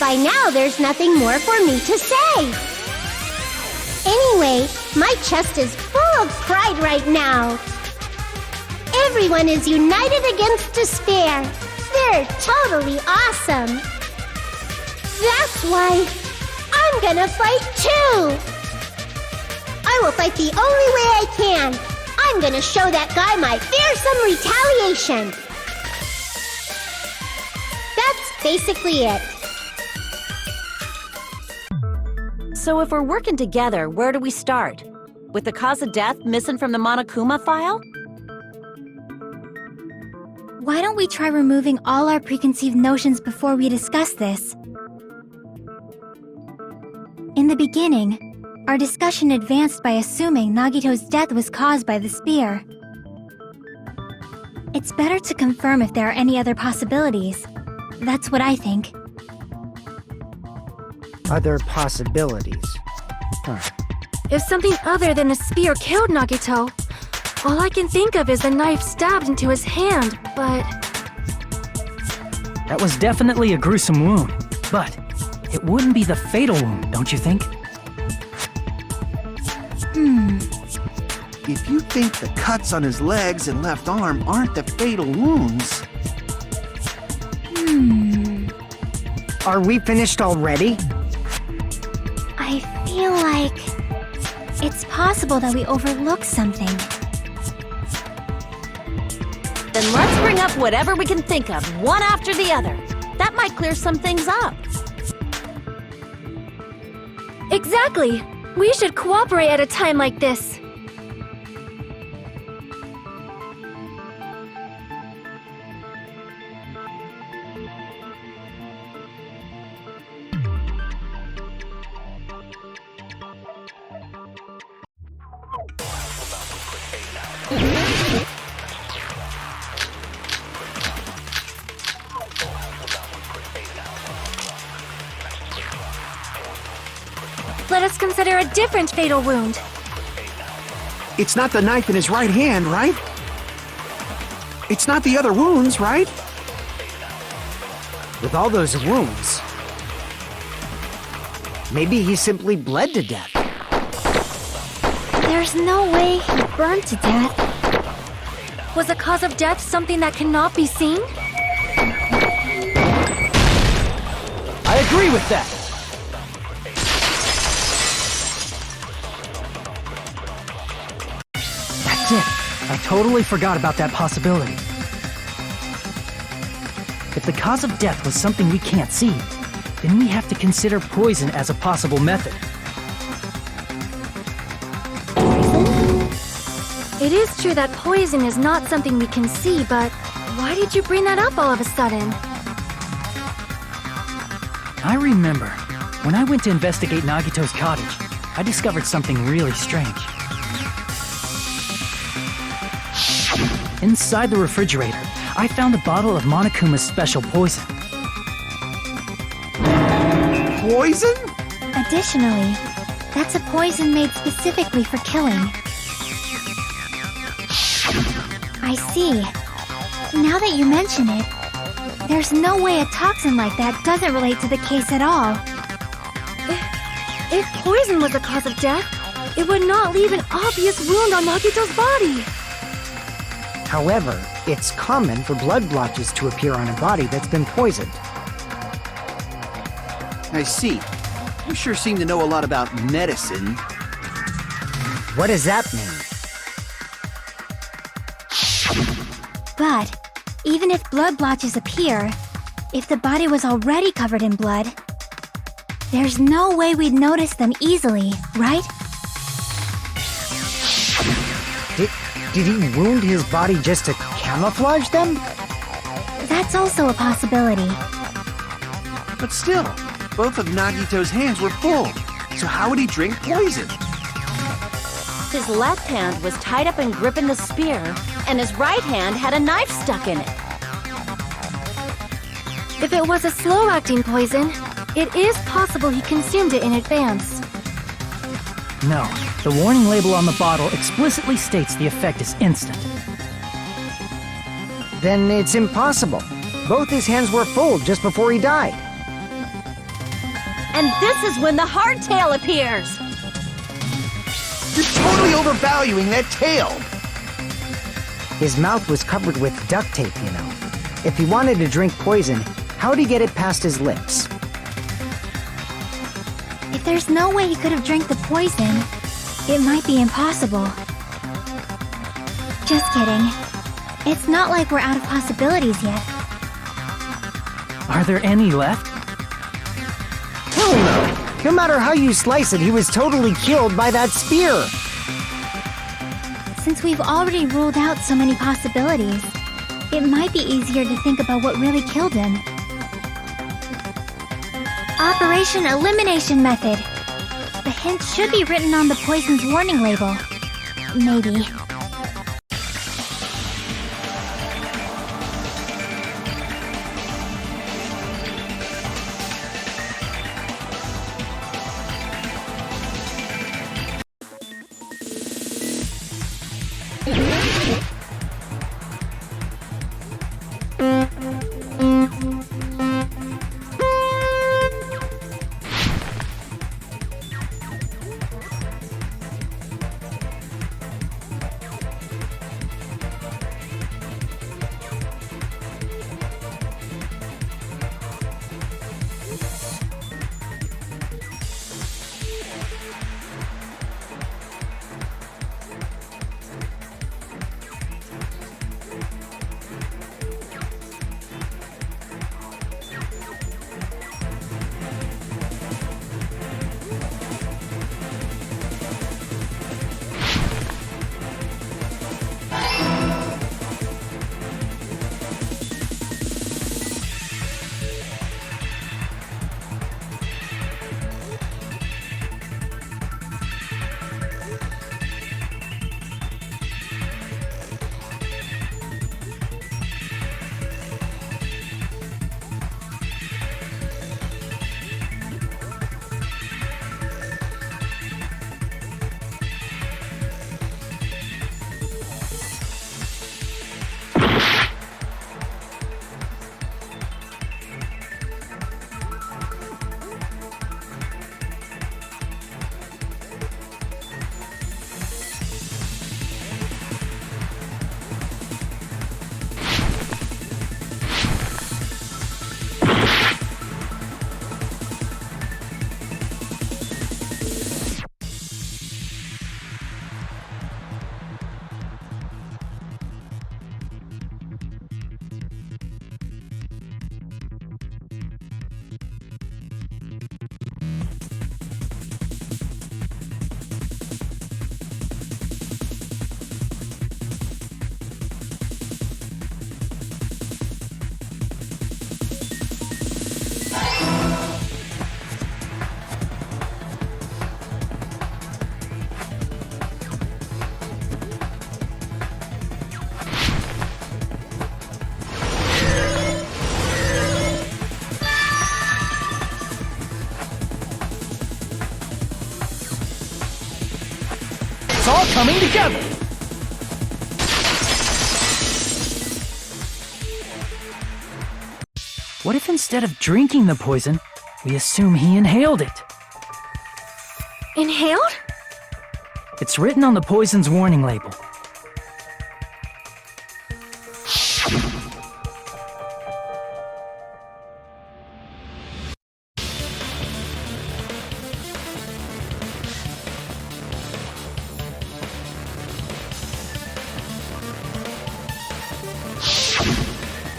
By now, there's nothing more for me to say. Anyway, my chest is full of pride right now. Everyone is united against despair. They're totally awesome. That's why I'm gonna fight too. I will fight the only way I can. I'm gonna show that guy my fearsome retaliation. That's basically it. So if we're working together, where do we start? With the cause of death missing from the Monokuma file? Why don't we try removing all our preconceived notions before we discuss this? In the beginning, our discussion advanced by assuming Nagito's death was caused by the spear. It's better to confirm if there are any other possibilities. That's what I think. Other possibilities. Huh. If something other than the spear killed Nagito, all I can think of is a knife stabbed into his hand, but... That was definitely a gruesome wound, but it wouldn't be the fatal wound, don't you think? If you think the cuts on his legs and left arm aren't the fatal wounds... Are we finished already? I feel like... it's possible that we overlooked something. Then let's bring up whatever we can think of, one after the other. That might clear some things up. Exactly! We should cooperate at a time like this. Let us consider a different fatal wound. It's not the knife in his right hand, right? It's not the other wounds, right? With all those wounds, maybe he simply bled to death. There's no way he burned to death. Was the cause of death something that cannot be seen? I agree with that! That's it! I totally forgot about that possibility. If the cause of death was something we can't see, then we have to consider poison as a possible method. It is true that poison is not something we can see, but why did you bring that up all of a sudden? I remember, when I went to investigate Nagito's cottage, I discovered something really strange. Inside the refrigerator, I found a bottle of Monokuma's special poison. Poison? Additionally, that's a poison made specifically for killing. I see. Now that you mention it, there's no way a toxin like that doesn't relate to the case at all. If poison was the cause of death, it would not leave an obvious wound on Nagito's body. However, it's common for blood blotches to appear on a body that's been poisoned. I see. You sure seem to know a lot about medicine. What does that mean? But, even if blood blotches appear, if the body was already covered in blood, there's no way we'd notice them easily, right? Did he wound his body just to camouflage them? That's also a possibility. But still, both of Nagito's hands were full. So how would he drink poison? His left hand was tied up and gripping the spear, and his right hand had a knife stuck in it. If it was a slow-acting poison, it is possible he consumed it in advance. No, the warning label on the bottle explicitly states the effect is instant. Then it's impossible. Both his hands were full just before he died. And this is when the hardtail appears. You're totally overvaluing that tail. His mouth was covered with duct tape, you know. If he wanted to drink poison, how'd he get it past his lips? If there's no way he could have drank the poison, it might be impossible. Just kidding. It's not like we're out of possibilities yet. Are there any left? Hell no! No matter how you slice it, he was totally killed by that spear! Since we've already ruled out so many possibilities, it might be easier to think about what really killed him. Operation Elimination Method. The hint should be written on the poison's warning label. Maybe. It's all coming together! What if instead of drinking the poison, we assume he inhaled it? Inhaled? It's written on the poison's warning label.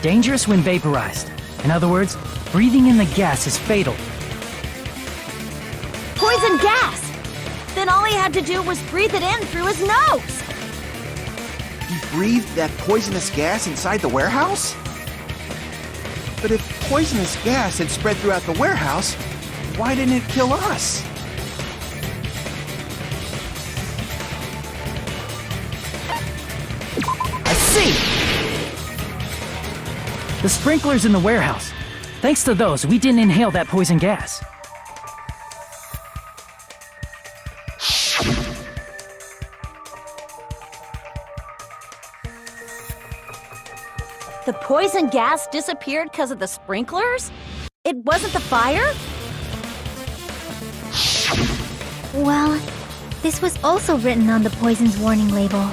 Dangerous when vaporized. In other words, breathing in the gas is fatal. Poison gas! Then all he had to do was breathe it in through his nose! He breathed that poisonous gas inside the warehouse? But if poisonous gas had spread throughout the warehouse, why didn't it kill us? I see! The sprinklers in the warehouse. Thanks to those, we didn't inhale that poison gas. The poison gas disappeared because of the sprinklers? It wasn't the fire? Well, this was also written on the poison's warning label.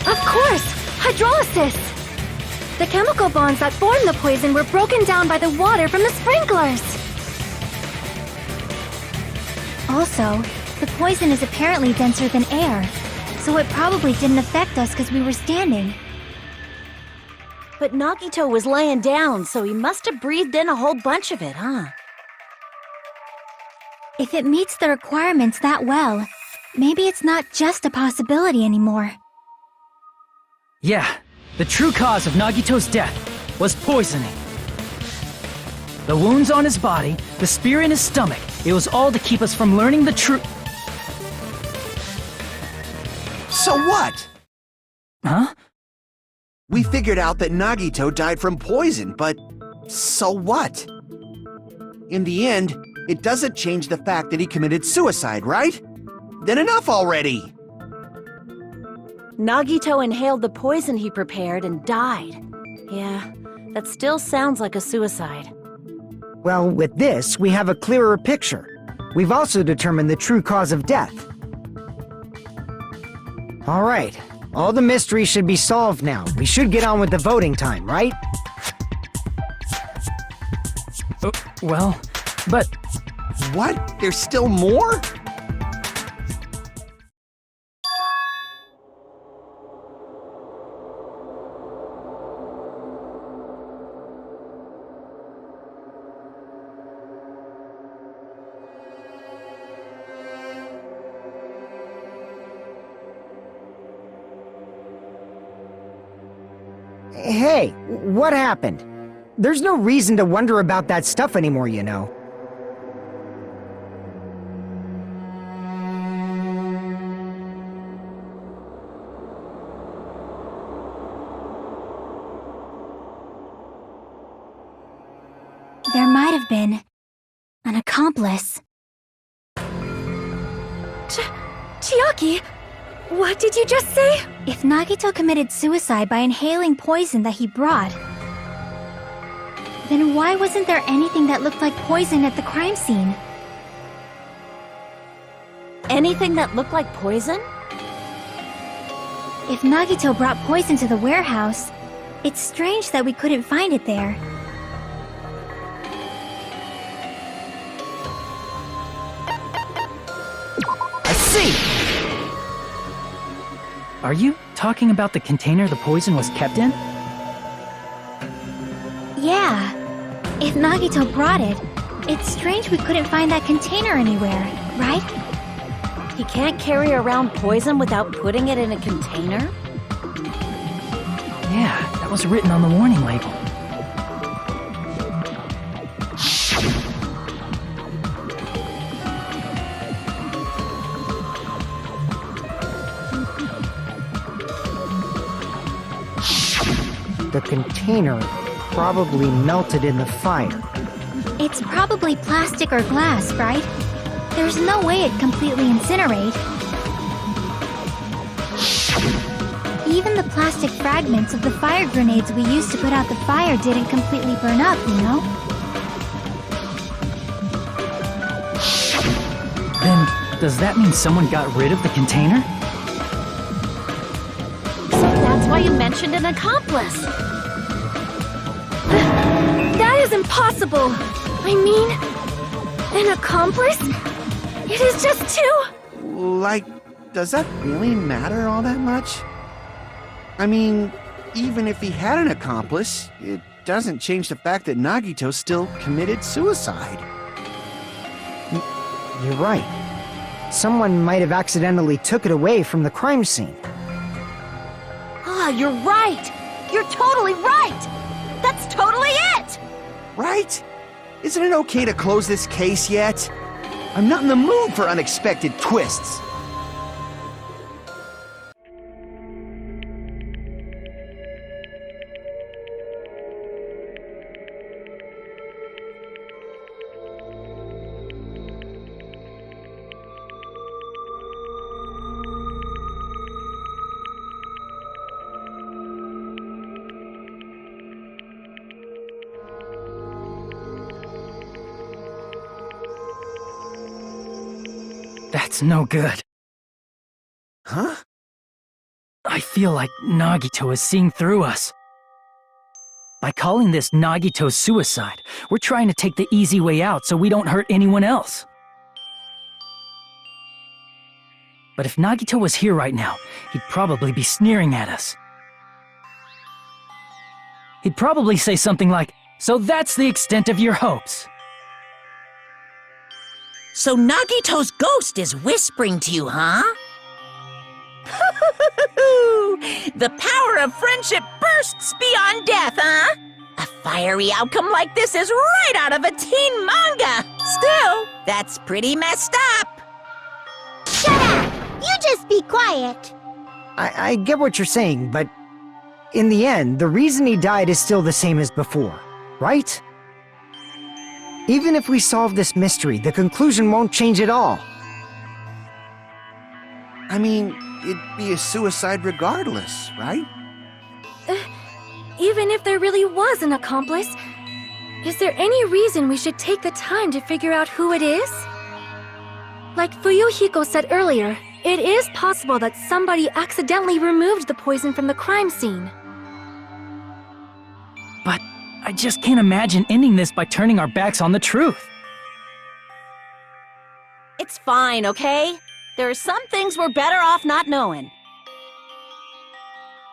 Of course! Hydrolysis! The chemical bonds that form the poison were broken down by the water from the sprinklers! Also, the poison is apparently denser than air, so it probably didn't affect us because we were standing. But Nagito was laying down, so he must have breathed in a whole bunch of it, huh? If it meets the requirements that well, maybe it's not just a possibility anymore. Yeah, the true cause of Nagito's death was poisoning. The wounds on his body, the spear in his stomach, it was all to keep us from learning the truth. So what? Huh? We figured out that Nagito died from poison, but so what? In the end, it doesn't change the fact that he committed suicide, right? Then enough already! Nagito inhaled the poison he prepared and died. Yeah, that still sounds like a suicide. Well, with this, we have a clearer picture. We've also determined the true cause of death. All right, all the mysteries should be solved now. We should get on with the voting time, right? Well, but What? There's still more? Hey, what happened? There's no reason to wonder about that stuff anymore, you know. There might have been an accomplice. Chiaki! What did you just say? If Nagito committed suicide by inhaling poison that he brought, then why wasn't there anything that looked like poison at the crime scene? Anything that looked like poison? If Nagito brought poison to the warehouse, it's strange that we couldn't find it there. I see! are you talking about the container the poison was kept in? Yeah. If Nagito brought it, it's strange we couldn't find that container anywhere, right? He can't carry around poison without putting it in a container? Yeah, that was written on the warning label. The container probably melted in the fire. It's probably plastic or glass, right? There's no way it'd completely incinerate. Even the plastic fragments of the fire grenades we used to put out the fire didn't completely burn up, you know? Then, does that mean someone got rid of the container? So that's why you mentioned an accomplice. That is impossible! I mean, an accomplice? It is just two! Like, does that really matter all that much? I mean, even if he had an accomplice, it doesn't change the fact that Nagito still committed suicide. You're right. Someone might have accidentally took it away from the crime scene. Ah, you're right! You're totally right! That's totally it! Right? Isn't it okay to close this case yet? I'm not in the mood for unexpected twists. That's no good. Huh? I feel like Nagito is seeing through us. By calling this Nagito's suicide, we're trying to take the easy way out so we don't hurt anyone else. But if Nagito was here right now, he'd probably be sneering at us. He'd probably say something like, "So that's the extent of your hopes." So Nagito's ghost is whispering to you, huh? The power of friendship bursts beyond death, huh? A fiery outcome like this is right out of a teen manga. Still, that's pretty messed up. Shut up! You just be quiet. I get what you're saying, but in the end, the reason he died is still the same as before, right? Even if we solve this mystery, the conclusion won't change at all. I mean, it'd be a suicide regardless, right? Even if there really was an accomplice, is there any reason we should take the time to figure out who it is? Like Fuyuhiko said earlier, it is possible that somebody accidentally removed the poison from the crime scene. But I just can't imagine ending this by turning our backs on the truth. It's fine, okay? There are some things we're better off not knowing.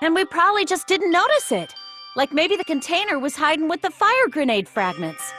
And we probably just didn't notice it. Like maybe the container was hiding with the fire grenade fragments.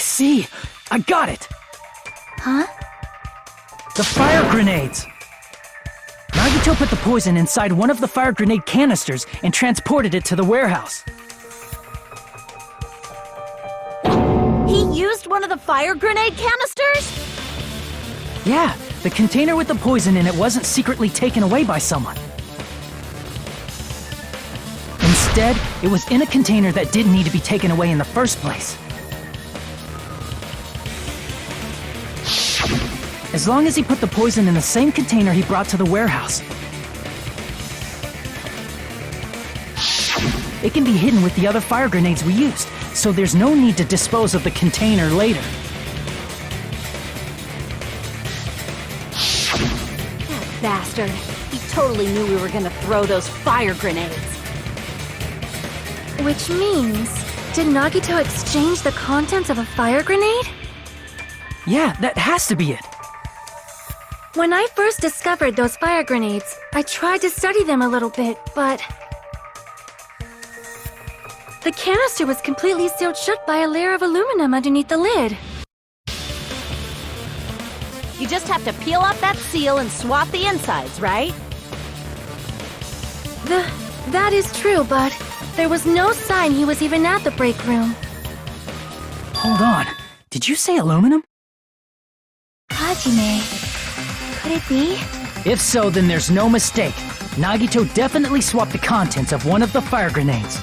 See, I got it! Huh? The fire grenades! Nagito put the poison inside one of the fire grenade canisters and transported it to the warehouse. He used one of the fire grenade canisters? Yeah, the container with the poison in it wasn't secretly taken away by someone. Instead, it was in a container that didn't need to be taken away in the first place. As long as he put the poison in the same container he brought to the warehouse. it can be hidden with the other fire grenades we used, so there's no need to dispose of the container later. That bastard. He totally knew we were gonna throw those fire grenades. Which means, did Nagito exchange the contents of a fire grenade? Yeah, that has to be it. When I first discovered those fire grenades, I tried to study them a little bit, but the canister was completely sealed shut by a layer of aluminum underneath the lid. You just have to peel off that seal and swap the insides, right? That is true, but there was no sign he was even at the break room. Hold on. Did you say aluminum? Hajime, could it be? If so, then there's no mistake. Nagito definitely swapped the contents of one of the fire grenades.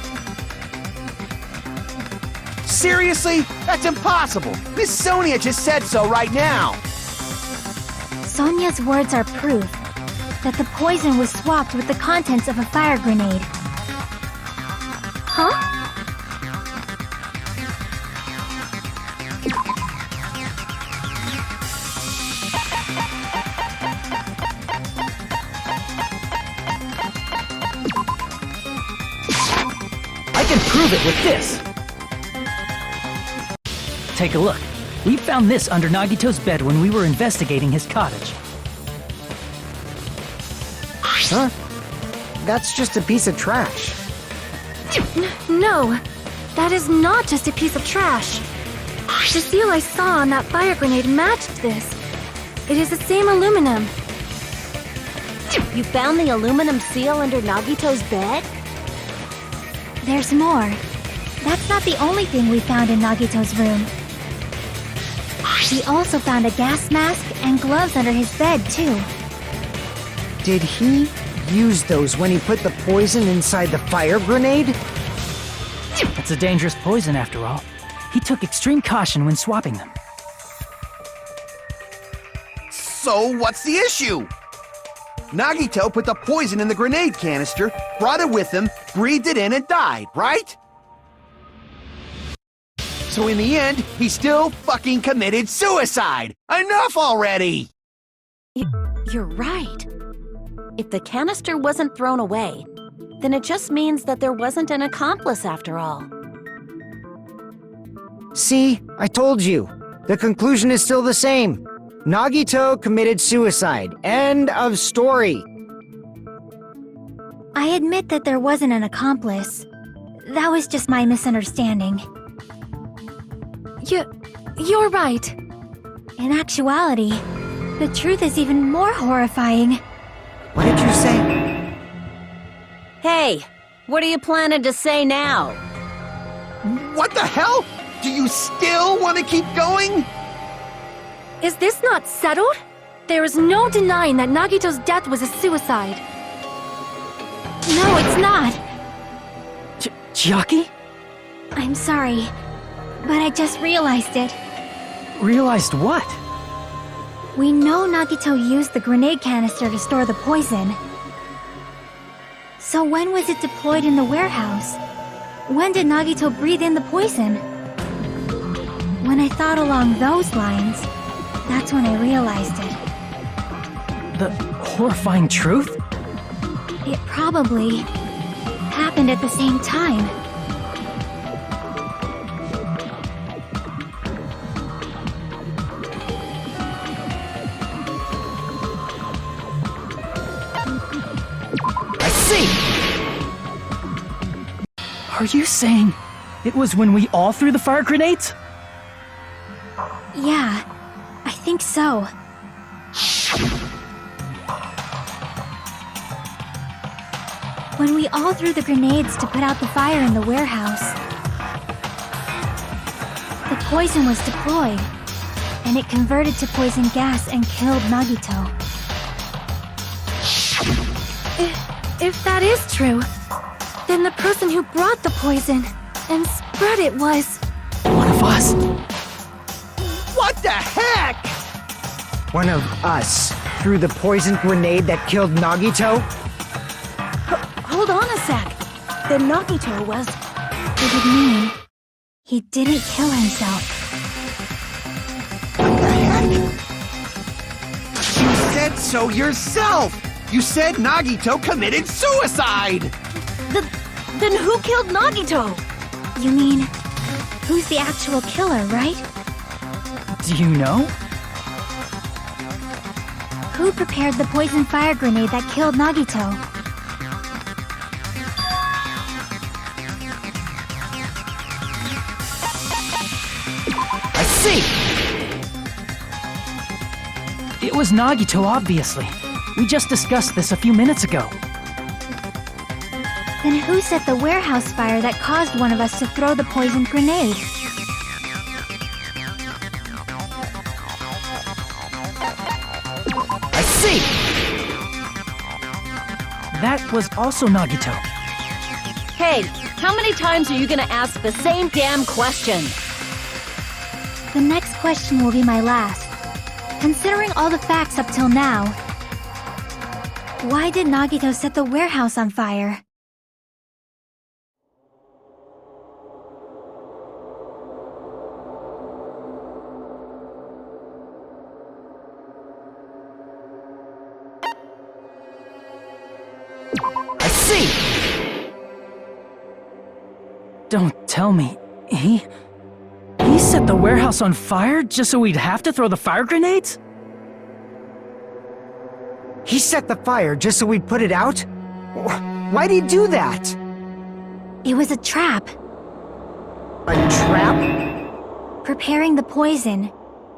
Seriously? That's impossible! Miss Sonia just said so right now! Sonia's words are proof that the poison was swapped with the contents of a fire grenade. Huh? I can prove it with this! Take a look. We found this under Nagito's bed when we were investigating his cottage. Huh? That's just a piece of trash. No, that is not just a piece of trash. The seal I saw on that fire grenade matched this. It is the same aluminum. You found the aluminum seal under Nagito's bed? There's more. That's not the only thing we found in Nagito's room. We also found a gas mask and gloves under his bed, too. Did he use those when he put the poison inside the fire grenade? It's a dangerous poison, after all. He took extreme caution when swapping them. So what's the issue? Nagito put the poison in the grenade canister, brought it with him, breathed it in, and died, right? So in the end, he still fucking committed suicide! Enough already! You're right. If the canister wasn't thrown away, then it just means that there wasn't an accomplice after all. See, I told you. The conclusion is still the same. Nagito committed suicide. End of story. I admit that there wasn't an accomplice. That was just my misunderstanding. You're right. In actuality, the truth is even more horrifying. What did you say? Hey, what are you planning to say now? What the hell? Do you still want to keep going? Is this not settled? There is no denying that Nagito's death was a suicide. No, it's not. Chiaki? I'm sorry, but I just realized it. Realized what? We know Nagito used the grenade canister to store the poison. So when was it deployed in the warehouse? When did Nagito breathe in the poison? When I thought along those lines, that's when I realized it. The horrifying truth? It probably happened at the same time. I see! Are you saying it was when we all threw the fire grenades? Yeah, I think so. When we all threw the grenades to put out the fire in the warehouse, the poison was deployed, and it converted to poison gas and killed Nagito. If that is true, then the person who brought the poison and spread it was... One of us? What the heck? One of us threw the poison grenade that killed Nagito? Hold on a sec. then Nagito was... It would mean he didn't kill himself. What the heck? You said so yourself! You said Nagito committed suicide! Then who killed Nagito? You mean, who's the actual killer, right? Do you know? Who prepared the poison fire grenade that killed Nagito? I see! It was Nagito, obviously. We just discussed this a few minutes ago. Then who set the warehouse fire that caused one of us to throw the poison grenade? I see! That was also Nagito. Hey, how many times are you gonna ask the same damn question? The next question will be my last. Considering all the facts up till now, why did Nagito set the warehouse on fire? I see! Don't tell me. He set the warehouse on fire just so we'd have to throw the fire grenades? He set the fire just so we'd put it out? Why'd he do that? It was a trap. A trap? Preparing the poison.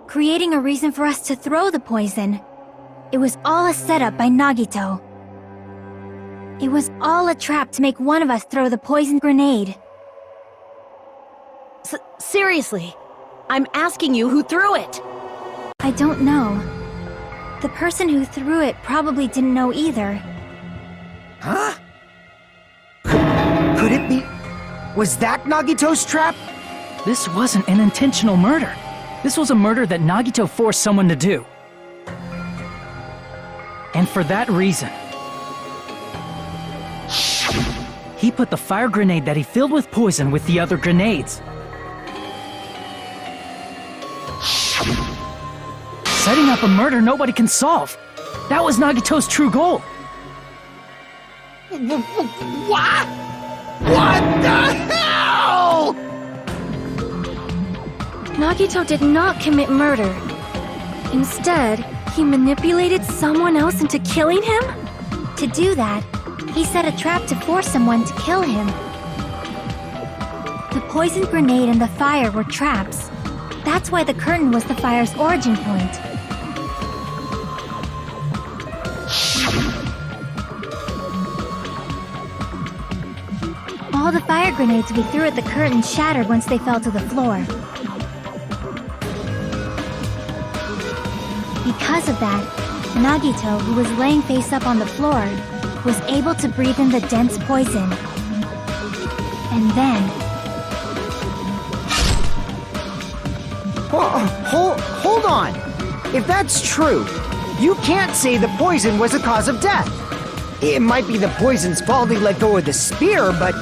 Creating a reason for us to throw the poison. It was all a setup by Nagito. It was all a trap to make one of us throw the poison grenade. Seriously, I'm asking you who threw it. I don't know. The person who threw it probably didn't know either. Huh? Could it be... Was that Nagito's trap? This wasn't an intentional murder. This was a murder that Nagito forced someone to do. And for that reason, he put the fire grenade that he filled with poison with the other grenades. Setting up a murder nobody can solve. That was Nagito's true goal. What? What the hell? Nagito did not commit murder. Instead, he manipulated someone else into killing him? To do that, he set a trap to force someone to kill him. The poison grenade and the fire were traps. That's why the curtain was the fire's origin point. All the fire grenades we threw at the curtain shattered once they fell to the floor. Because of that, Nagito, who was laying face up on the floor, was able to breathe in the dense poison. And then... Hold on! If that's true, you can't say the poison was the cause of death. It might be the poison's fault he let go of the spear, but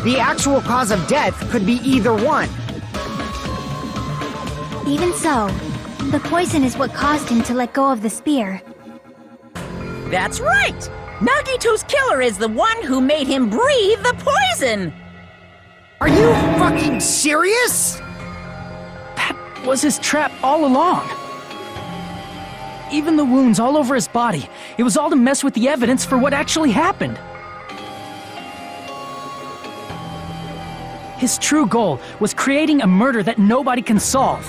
the actual cause of death could be either one. Even so, the poison is what caused him to let go of the spear. That's right! Nagito's killer is the one who made him breathe the poison! Are you fucking serious? That was his trap all along. Even the wounds all over his body, it was all to mess with the evidence for what actually happened. His true goal was creating a murder that nobody can solve.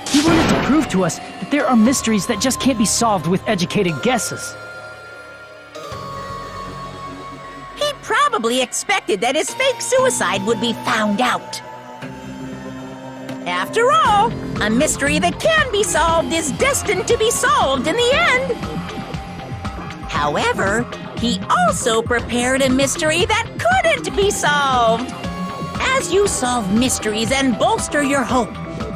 He wanted to prove to us that there are mysteries that just can't be solved with educated guesses. He probably expected that his fake suicide would be found out. After all, a mystery that can be solved is destined to be solved in the end. However, he also prepared a mystery that couldn't be solved. As you solve mysteries and bolster your hope,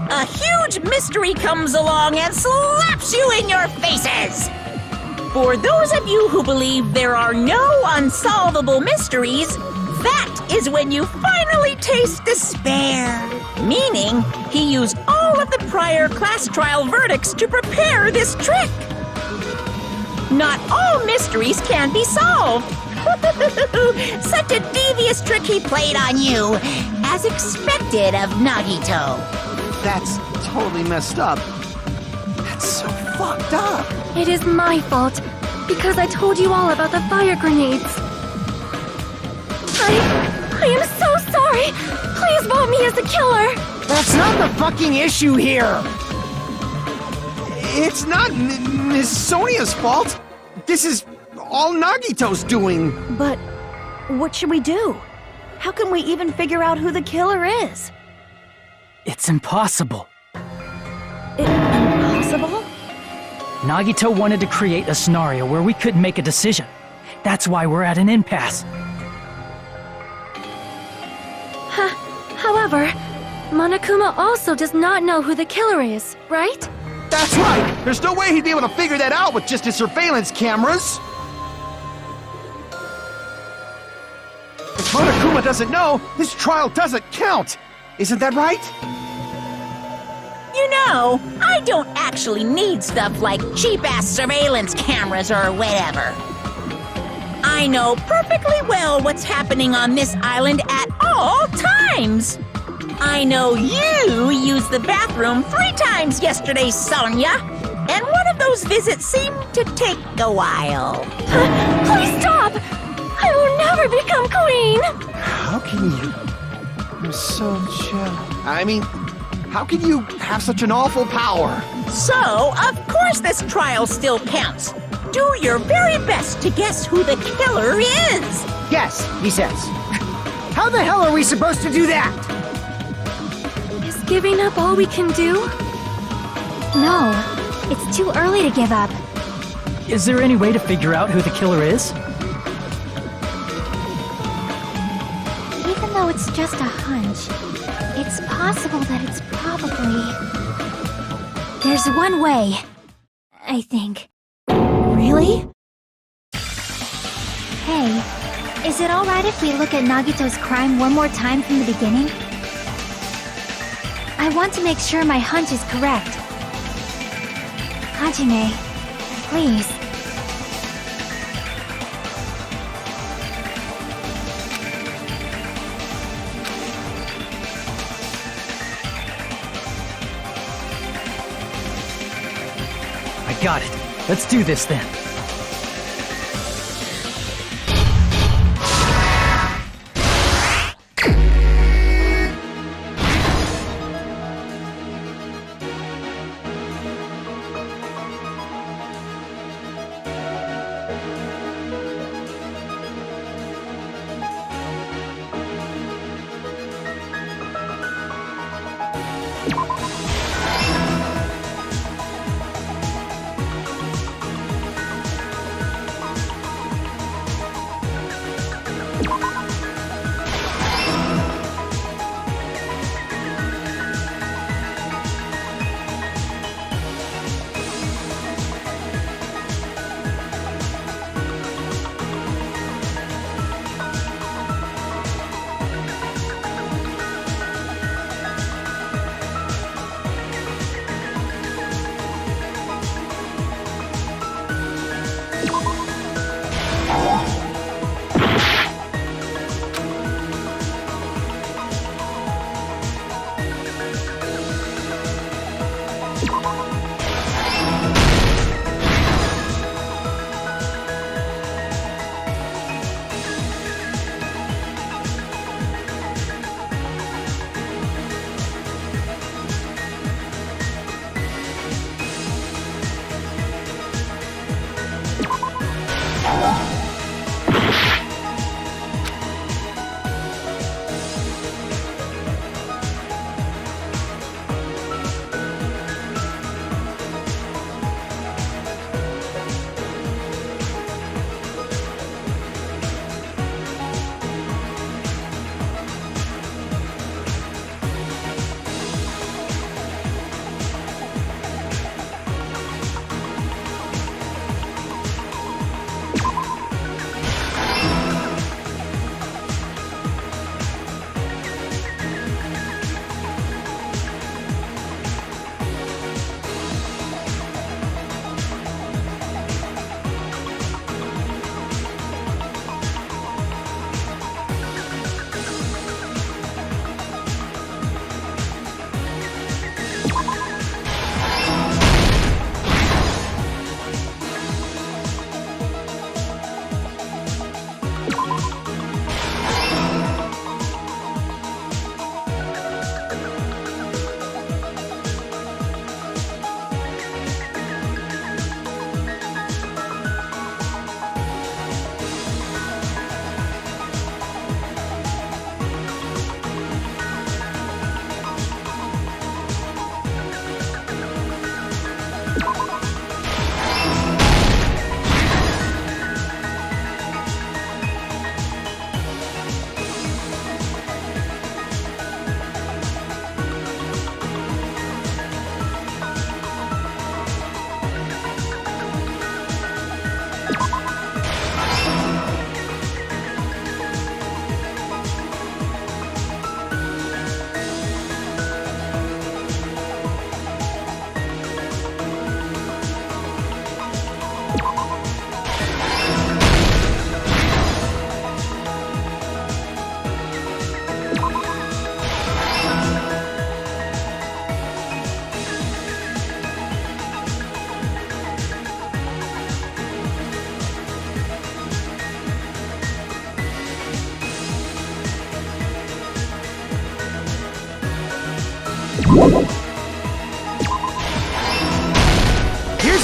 a huge mystery comes along and slaps you in your faces. For those of you who believe there are no unsolvable mysteries, that is when you finally taste despair. Meaning, he used all of the prior class trial verdicts to prepare this trick. Not all mysteries can be solved. Such a devious trick he played on you, as expected of Nagito. That's totally messed up. That's so fucked up. It is my fault, because I told you all about the fire grenades. I am so sorry! Please vote me as the killer! That's not the fucking issue here! It's not Miss Sonia's fault. This is all Nagito's doing. But what should we do? How can we even figure out who the killer is? It's impossible. Impossible? Nagito wanted to create a scenario where we couldn't make a decision. That's why we're at an impasse. However, Monokuma also does not know who the killer is, right? That's right. There's no way he'd be able to figure that out with just his surveillance cameras. If Monokuma doesn't know, his trial doesn't count. Isn't that right? You know, I don't actually need stuff like cheap-ass surveillance cameras or whatever. I know perfectly well what's happening on this island at all times. I know you used the bathroom 3 times yesterday, Sonia. And one of those visits seemed to take a while. Please stop! I will never become queen! How can you? I'm so jealous. I mean, how can you have such an awful power? So, of course this trial still counts. Do your very best to guess who the killer is. Yes, he says. How the hell are we supposed to do that? Is giving up all we can do? No, it's too early to give up. Is there any way to figure out who the killer is? Even though it's just a hunch, it's possible that it's probably... There's one way, I think. Really? Hey, is it alright if we look at Nagito's crime one more time from the beginning? I want to make sure my hunch is correct. Hajime, please. I got it. Let's do this then.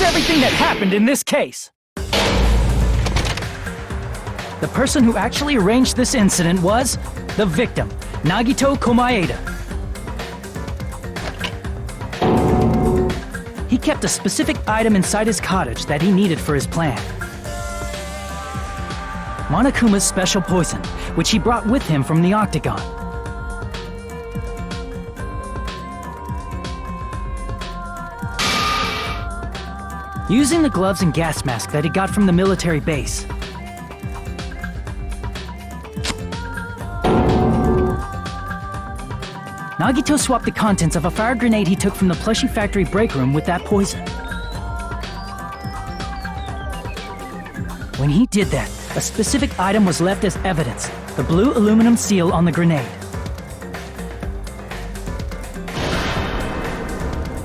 everything that happened in this case. The person who actually arranged this incident was the victim, Nagito Komaeda. He kept a specific item inside his cottage that he needed for his plan. Monokuma's special poison, which he brought with him from the Octagon. Using the gloves and gas mask that he got from the military base, Nagito swapped the contents of a fire grenade he took from the plushie factory break room with that poison. When he did that, a specific item was left as evidence, the blue aluminum seal on the grenade.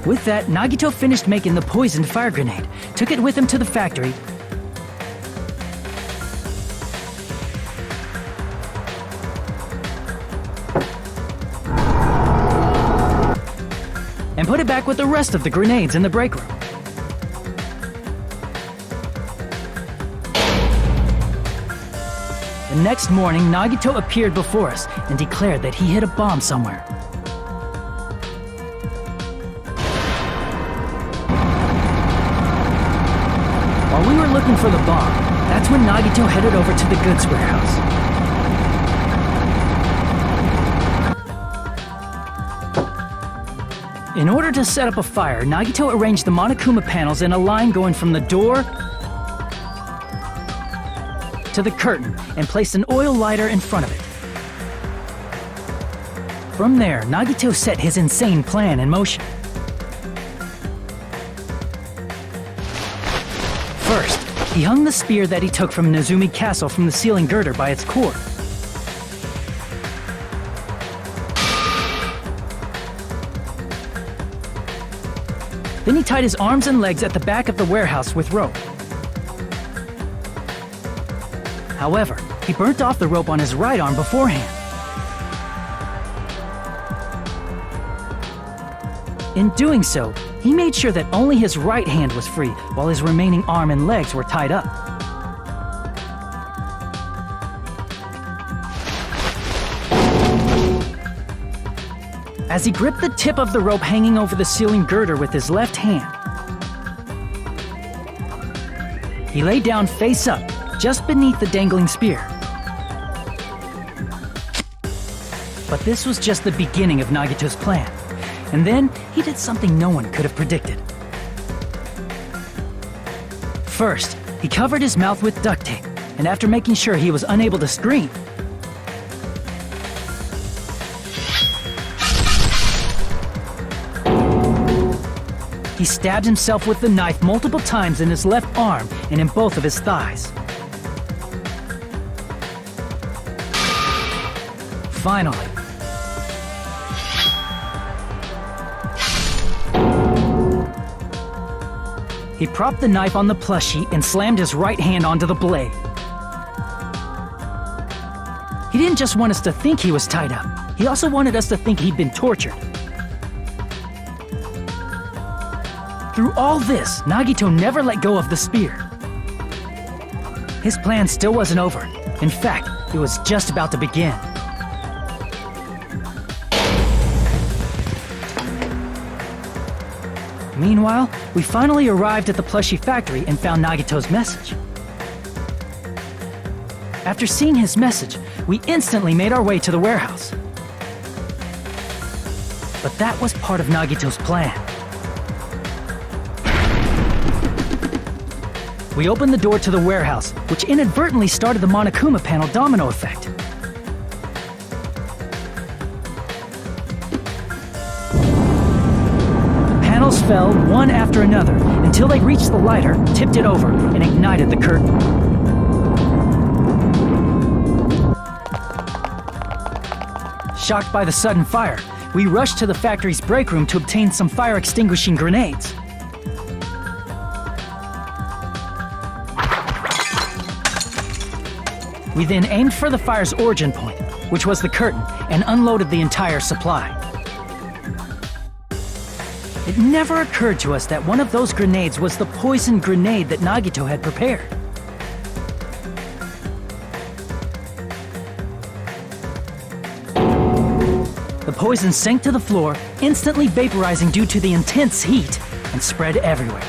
With that, Nagito finished making the poisoned fire grenade, took it with him to the factory, and put it back with the rest of the grenades in the break room. The next morning, Nagito appeared before us and declared that he hid a bomb somewhere. While we were looking for the bomb, that's when Nagito headed over to the goods warehouse. In order to set up a fire, Nagito arranged the Monokuma panels in a line going from the door to the curtain and placed an oil lighter in front of it. From there, Nagito set his insane plan in motion. First, he hung the spear that he took from Nezumi Castle from the ceiling girder by its cord. Then he tied his arms and legs at the back of the warehouse with rope. However, he burnt off the rope on his right arm beforehand. In doing so, he made sure that only his right hand was free, while his remaining arm and legs were tied up. As he gripped the tip of the rope hanging over the ceiling girder with his left hand, he lay down face up, just beneath the dangling spear. But this was just the beginning of Nagito's plan. And then, he did something no one could have predicted. First, he covered his mouth with duct tape, and after making sure he was unable to scream, he stabbed himself with the knife multiple times in his left arm and in both of his thighs. Finally, he propped the knife on the plushie and slammed his right hand onto the blade. He didn't just want us to think he was tied up, he also wanted us to think he'd been tortured. Through all this, Nagito never let go of the spear. His plan still wasn't over. In fact, it was just about to begin. Meanwhile, we finally arrived at the plushie factory and found Nagito's message. After seeing his message, we instantly made our way to the warehouse. But that was part of Nagito's plan. We opened the door to the warehouse, which inadvertently started the Monokuma panel domino effect. The panels fell one after another until they reached the lighter, tipped it over, and ignited the curtain. Shocked by the sudden fire, we rushed to the factory's break room to obtain some fire-extinguishing grenades. We then aimed for the fire's origin point, which was the curtain, and unloaded the entire supply. It never occurred to us that one of those grenades was the poison grenade that Nagito had prepared. The poison sank to the floor, instantly vaporizing due to the intense heat, and spread everywhere.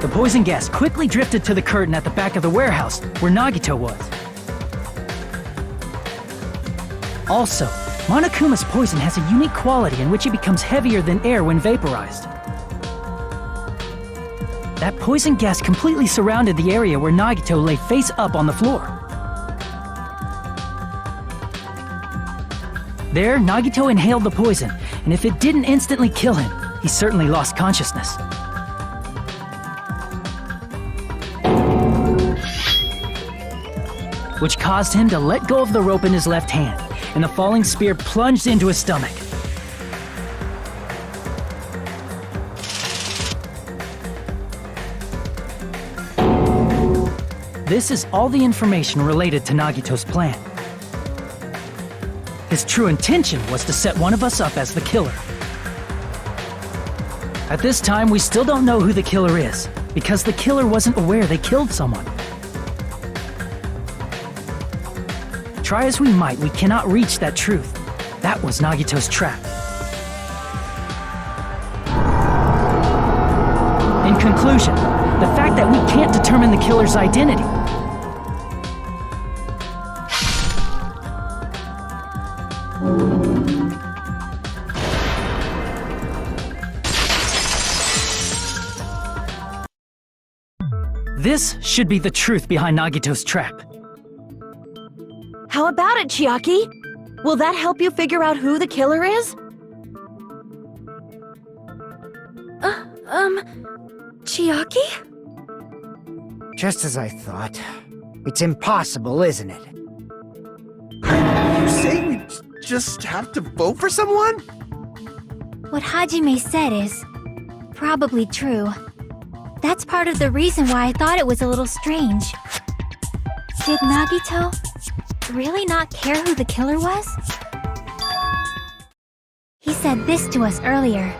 The poison gas quickly drifted to the curtain at the back of the warehouse, where Nagito was. Also, Monokuma's poison has a unique quality in which it becomes heavier than air when vaporized. That poison gas completely surrounded the area where Nagito lay face up on the floor. There, Nagito inhaled the poison, and if it didn't instantly kill him, he certainly lost consciousness. Which caused him to let go of the rope in his left hand, and the falling spear plunged into his stomach. This is all the information related to Nagito's plan. His true intention was to set one of us up as the killer. At this time, we still don't know who the killer is, because the killer wasn't aware they killed someone. Try as we might, we cannot reach that truth. That was Nagito's trap. In conclusion, the fact that we can't determine the killer's identity. This should be the truth behind Nagito's trap. How about it, Chiaki? Will that help you figure out who the killer is? Chiaki? Just as I thought. It's impossible, isn't it? You say we just have to vote for someone? What Hajime said is probably true. That's part of the reason why I thought it was a little strange. Did Nagito really not care who the killer was? He said this to us earlier.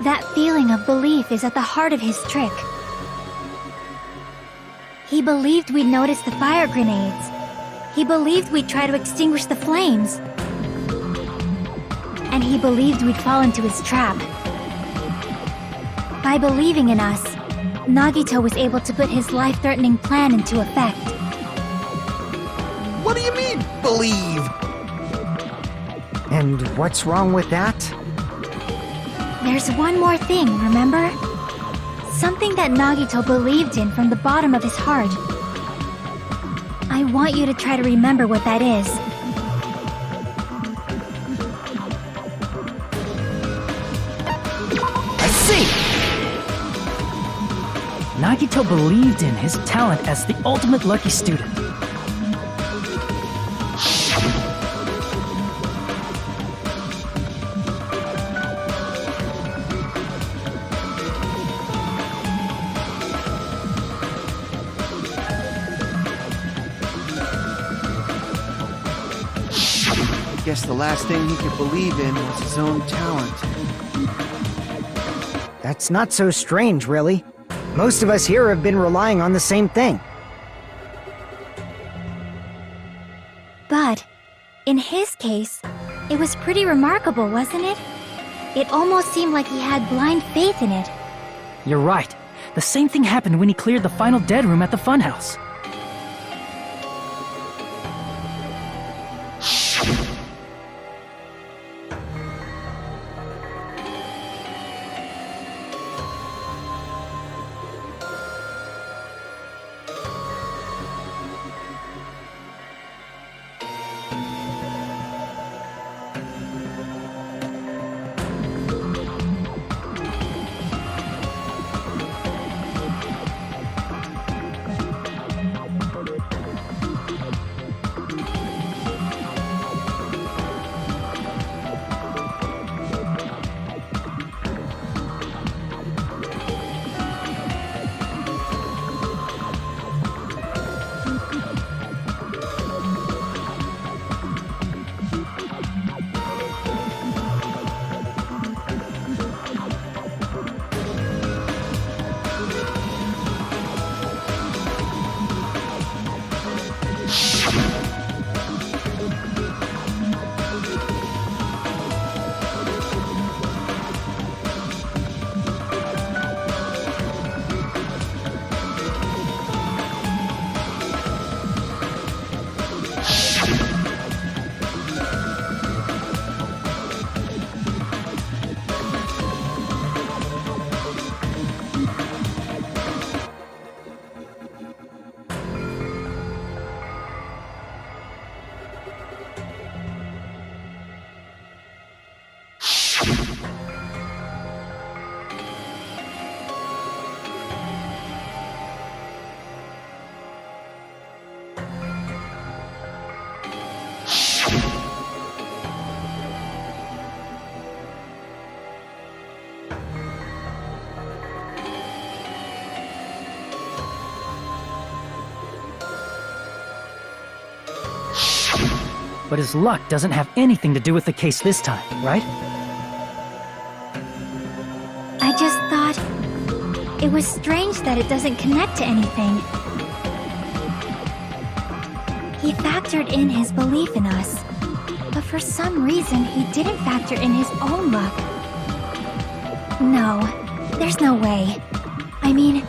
That feeling of belief is at the heart of his trick. He believed we'd notice the fire grenades. He believed we'd try to extinguish the flames. And he believed we'd fall into his trap. By believing in us, Nagito was able to put his life-threatening plan into effect. What do you mean, believe? And what's wrong with that? There's one more thing, remember? Something that Nagito believed in from the bottom of his heart. I want you to try to remember what that is. I see! Nagito believed in his talent as the ultimate lucky student. I guess the last thing he could believe in was his own talent. That's not so strange, really. Most of us here have been relying on the same thing. But, in his case, it was pretty remarkable, wasn't it? It almost seemed like he had blind faith in it. You're right. The same thing happened when he cleared the final dead room at the funhouse. But his luck doesn't have anything to do with the case this time, right? I just thought it was strange that it doesn't connect to anything. He factored in his belief in us, but for some reason he didn't factor in his own luck. No, there's no way. I mean,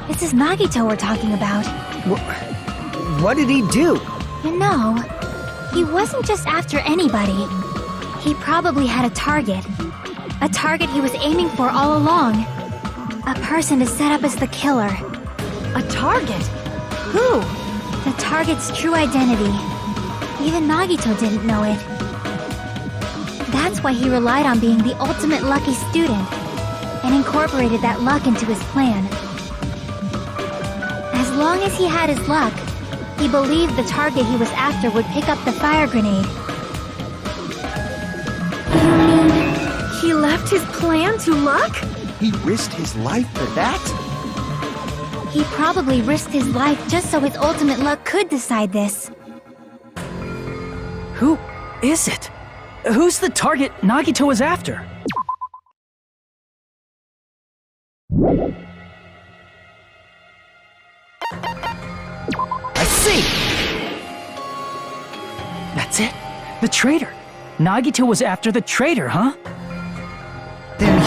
this is Nagito we're talking about. What did he do? You know, he wasn't just after anybody. He probably had a target. A target he was aiming for all along. A person to set up as the killer. A target? Who? The target's true identity. Even Nagito didn't know it. That's why he relied on being the ultimate lucky student, and incorporated that luck into his plan. As long as he had his luck, he believed the target he was after would pick up the fire grenade. You mean he left his plan to luck? He risked his life for that? He probably risked his life just so his ultimate luck could decide this. Who is it? Who's the target Nagito is after? I see! That's it. The traitor. Nagito was after the traitor, huh? Then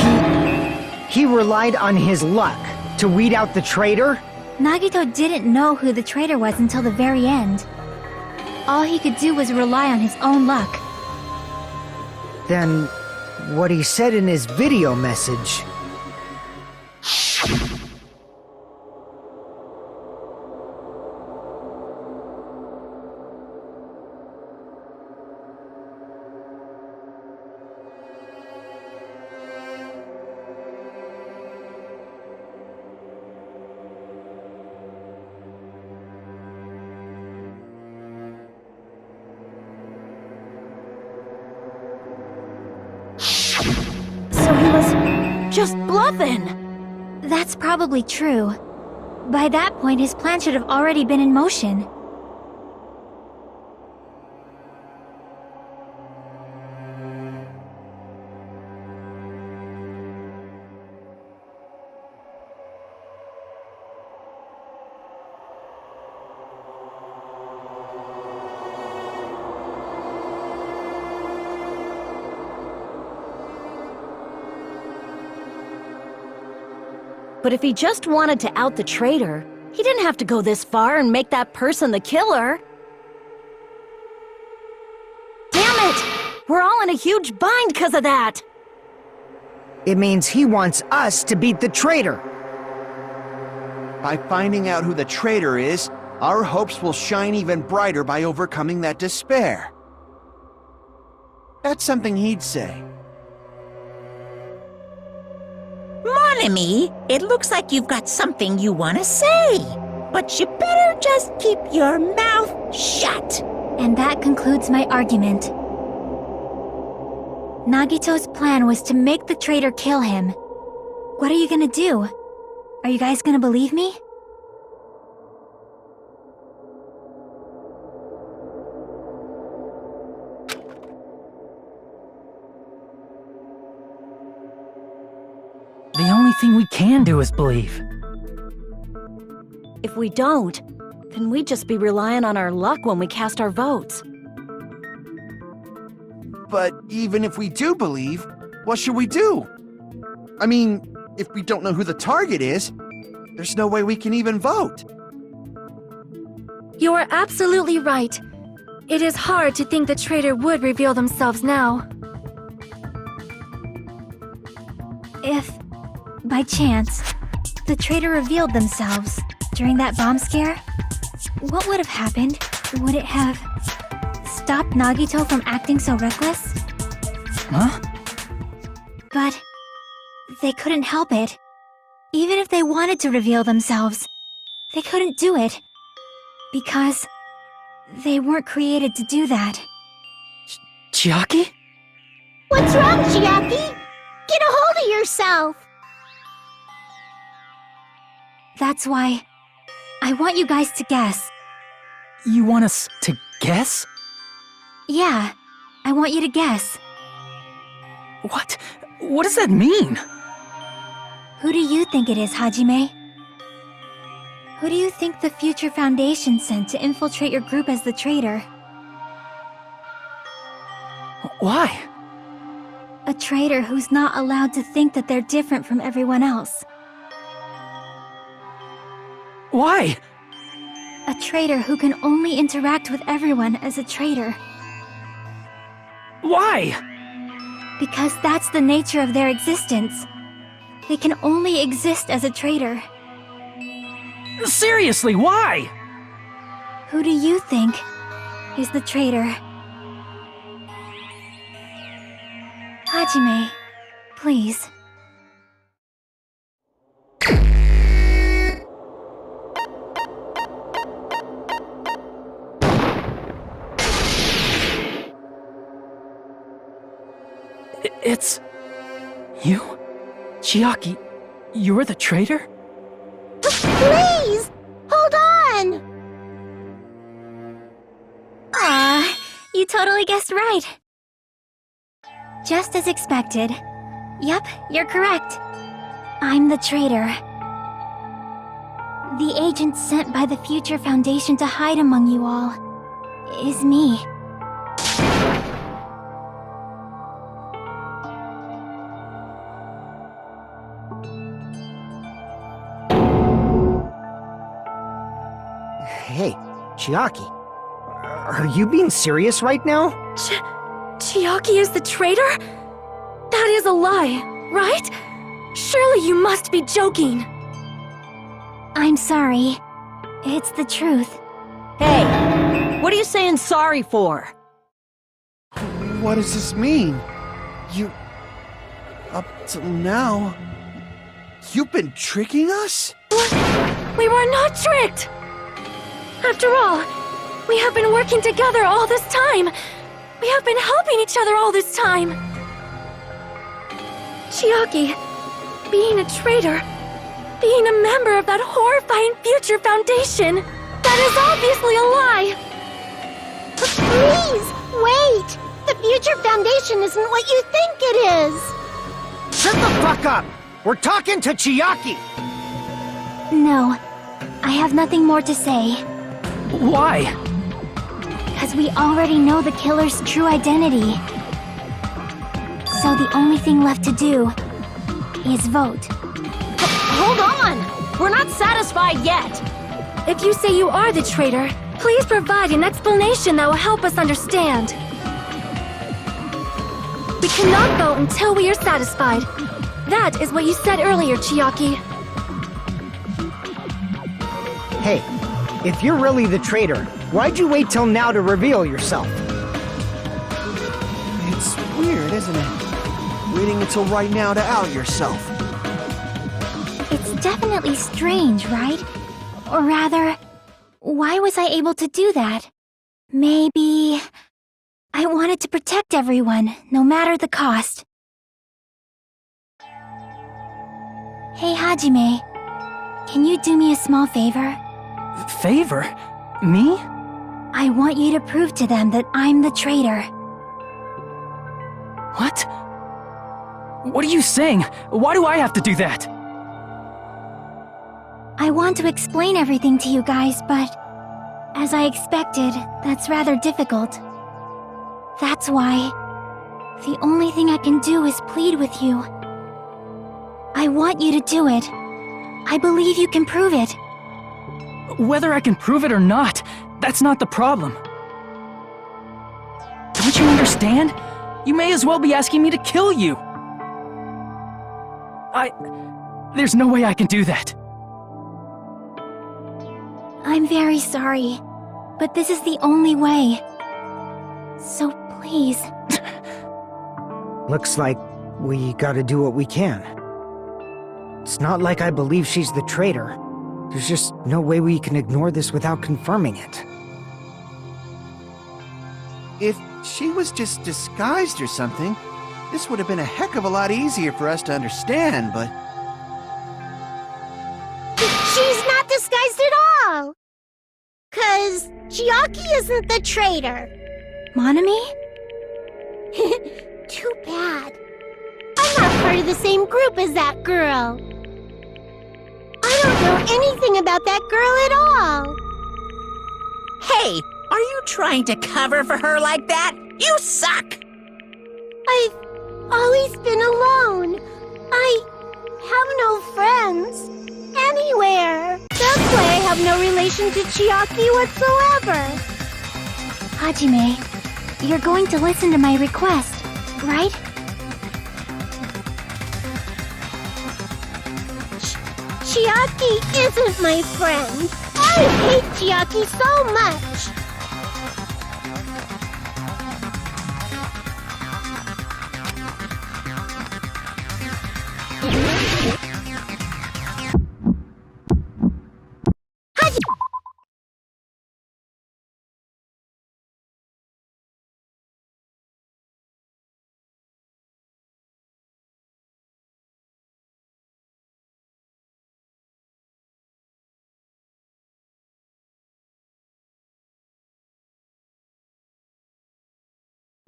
he relied on his luck to weed out the traitor? Nagito didn't know who the traitor was until the very end. All he could do was rely on his own luck. Then what he said in his video message... So he was just bluffing. That's probably true. By that point, his plan should have already been in motion. But if he just wanted to out the traitor, he didn't have to go this far and make that person the killer. Damn it! We're all in a huge bind because of that! It means he wants us to beat the traitor. By finding out who the traitor is, our hopes will shine even brighter by overcoming that despair. That's something he'd say. Monomi, it looks like you've got something you want to say. But you better just keep your mouth shut. And that concludes my argument. Nagito's plan was to make the traitor kill him. What are you gonna do? Are you guys gonna believe me? The only thing we can do is believe. If we don't, then we'd just be relying on our luck when we cast our votes. But even if we do believe, what should we do? I mean, if we don't know who the target is, there's no way we can even vote. You are absolutely right. It is hard to think the traitor would reveal themselves now. If, by chance, the traitor revealed themselves during that bomb scare, what would have happened? Would it have stopped Nagito from acting so reckless? Huh? But they couldn't help it. Even if they wanted to reveal themselves, they couldn't do it. Because they weren't created to do that. Chiaki? What's wrong, Chiaki? Get a hold of yourself! That's why I want you guys to guess. You want us to guess? Yeah, I want you to guess. What? What does that mean? Who do you think it is, Hajime? Who do you think the Future Foundation sent to infiltrate your group as the traitor? Why? A traitor who's not allowed to think that they're different from everyone else. Why? A traitor who can only interact with everyone as a traitor. Why? Because that's the nature of their existence. They can only exist as a traitor. Seriously, why? Who do you think is the traitor? Hajime, please. It's... you? Chiaki, you're the traitor? Please! Hold on! You totally guessed right. Just as expected. Yep, you're correct. I'm the traitor. The agent sent by the Future Foundation to hide among you all is me. Hey, Chiaki. Are you being serious right now? Chiaki is the traitor? That is a lie, right? Surely you must be joking. I'm sorry. It's the truth. Hey, what are you saying sorry for? What does this mean? You... Up till now... You've been tricking us? We were not tricked! After all, we have been working together all this time. We have been helping each other all this time. Chiaki, being a traitor, being a member of that horrifying Future Foundation, that is obviously a lie. Please, wait! The Future Foundation isn't what you think it is! Shut the fuck up! We're talking to Chiaki! No, I have nothing more to say. Why? Because we already know the killer's true identity. So the only thing left to do is vote. Hold on! We're not satisfied yet! If you say you are the traitor, please provide an explanation that will help us understand. We cannot vote until we are satisfied. That is what you said earlier, Chiaki. Hey, if you're really the traitor, why'd you wait till now to reveal yourself? It's weird, isn't it? Waiting until right now to out yourself. It's definitely strange, right? Or rather, why was I able to do that? Maybe... I wanted to protect everyone, no matter the cost. Hey, Hajime. Can you do me a small favor? Favor? Me? I want you to prove to them that I'm the traitor. What? What are you saying? Why do I have to do that? I want to explain everything to you guys, but... as I expected, that's rather difficult. That's why... the only thing I can do is plead with you. I want you to do it. I believe you can prove it. Whether I can prove it or not, that's not the problem. Don't you understand? You may as well be asking me to kill you. There's no way I can do that. I'm very sorry, but this is the only way. So please. Looks like we gotta do what we can. It's not like I believe she's the traitor. There's just no way we can ignore this without confirming it. If she was just disguised or something, this would have been a heck of a lot easier for us to understand, but... She's not disguised at all! 'Cause Chiaki isn't the traitor. Monomi? Too bad. I'm not part of the same group as that girl. I don't know anything about that girl at all. Hey, are you trying to cover for her like that? You suck! I've always been alone. I have no friends anywhere. That's why I have no relation to Chiaki whatsoever. Hajime, you're going to listen to my request, right? Chiaki isn't my friend. I hate Chiaki so much.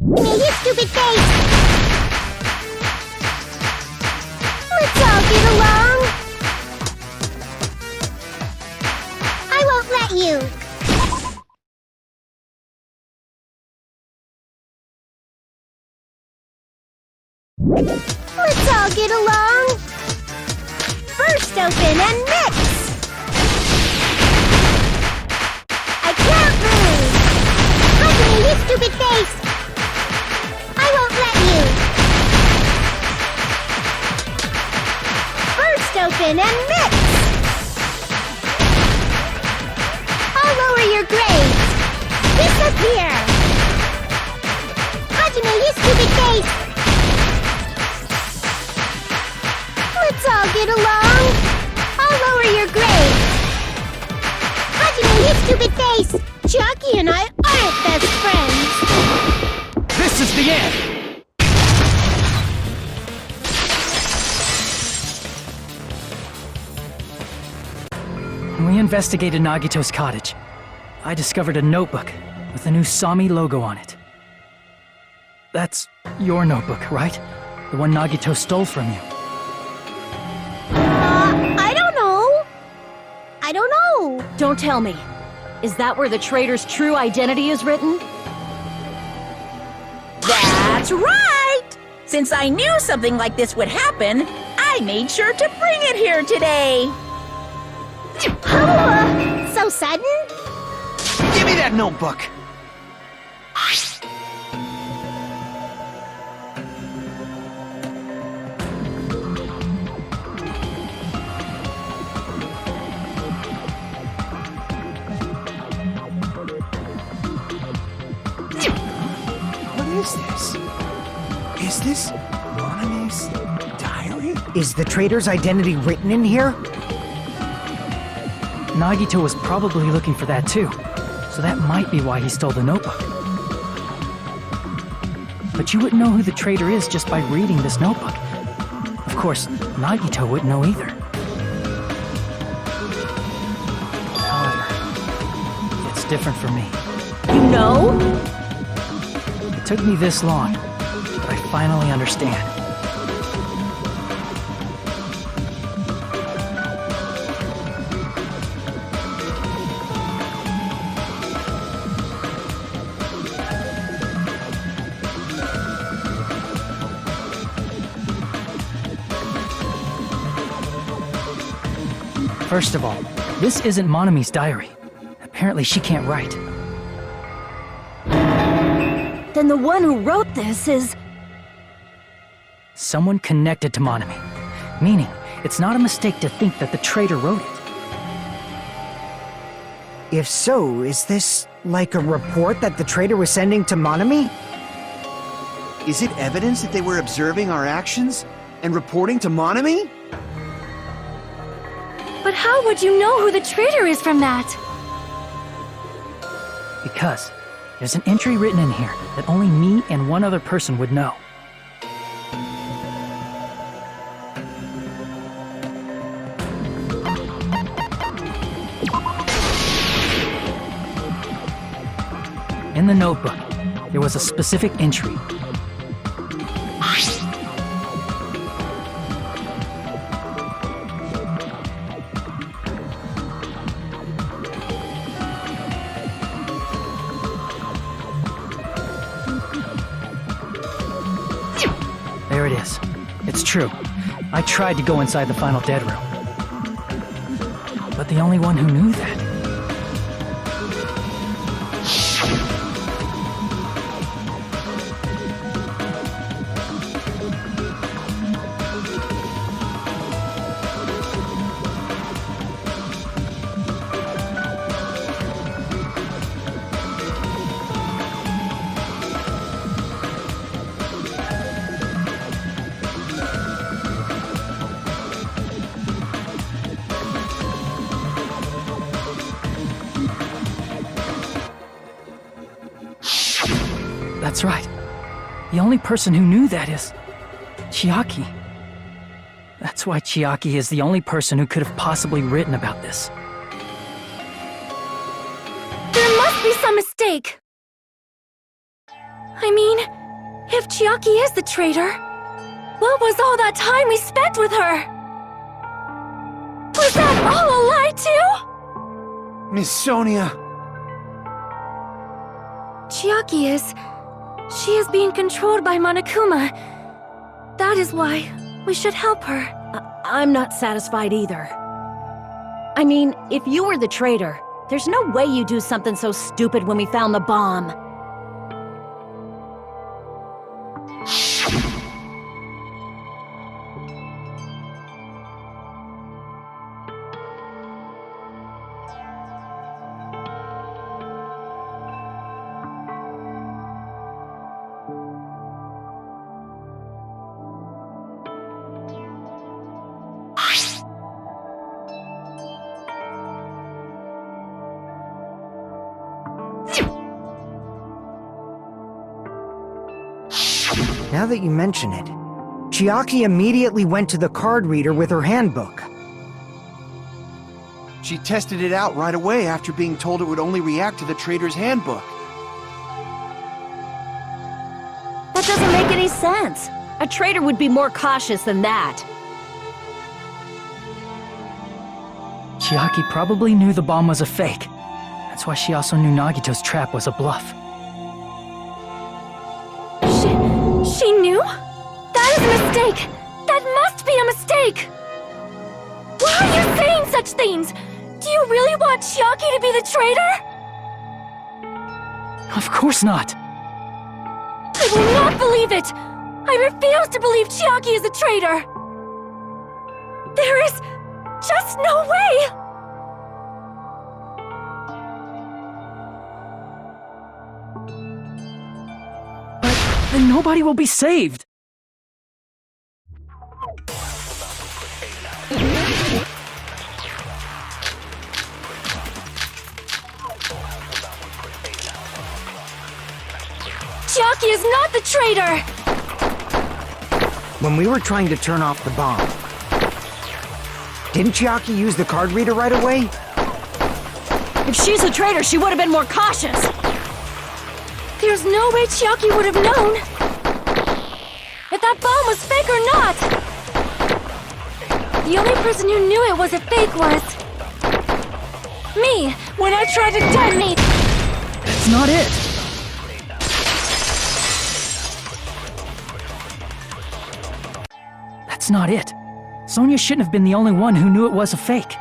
Give me your stupid face! Let's all get along! I won't let you! Let's all get along! Burst open and mix! I can't move! Look at me, you stupid face! I won't let you! Burst open and mix! I'll lower your grades! Disappear! Hajime, you stupid face! Let's all get along! I'll lower your grades! Hajime, you stupid face! Chiaki and I aren't best friends! This is the end! When we investigated Nagito's cottage, I discovered a notebook with the new Sami logo on it. That's your notebook, right? The one Nagito stole from you. I don't know. I don't know. Don't tell me. Is that where the traitor's true identity is written? That's right! Since I knew something like this would happen, I made sure to bring it here today. So sudden? Give me that notebook! What is this? Is this Monomi's diary? Is the traitor's identity written in here? Nagito was probably looking for that too, so that might be why he stole the notebook. But you wouldn't know who the traitor is just by reading this notebook. Of course, Nagito wouldn't know either. However, it's different for me. You know? It took me this long, but I finally understand. First of all, this isn't Monomi's diary. Apparently she can't write. Then the one who wrote this is... Someone connected to Monomi. Meaning, it's not a mistake to think that the traitor wrote it. If so, is this like a report that the traitor was sending to Monomi? Is it evidence that they were observing our actions and reporting to Monomi? But how would you know who the traitor is from that? Because there's an entry written in here that only me and one other person would know. In the notebook, there was a specific entry. There it is. It's true. I tried to go inside the final dead room. But the only one who knew that. That's right. The only person who knew that is Chiaki. That's why Chiaki is the only person who could have possibly written about this. There must be some mistake. I mean, if Chiaki is the traitor, what was all that time we spent with her? Was that all a lie too? Miss Sonia. Chiaki is... She is being controlled by Monokuma. That is why we should help her. I'm not satisfied either. I mean, if you were the traitor, there's no way you'd do something so stupid when we found the bomb. Now that you mention it, Chiaki immediately went to the card reader with her handbook. She tested it out right away after being told it would only react to the traitor's handbook. That doesn't make any sense. A traitor would be more cautious than that. Chiaki probably knew the bomb was a fake. That's why she also knew Nagito's trap was a bluff. She knew? That is a mistake! That must be a mistake! Why are you saying such things? Do you really want Chiaki to be the traitor? Of course not. I will not believe it! I refuse to believe Chiaki is a traitor! There is just no way! Then nobody will be saved. Chiaki is not the traitor! When we were trying to turn off the bomb, didn't Chiaki use the card reader right away? If she's a traitor, she would have been more cautious. There's no way Chiaki would have known if that bomb was fake or not. The only person who knew it was a fake was me when I tried to detonate. That's not it. That's not it. Sonia shouldn't have been the only one who knew it was a fake.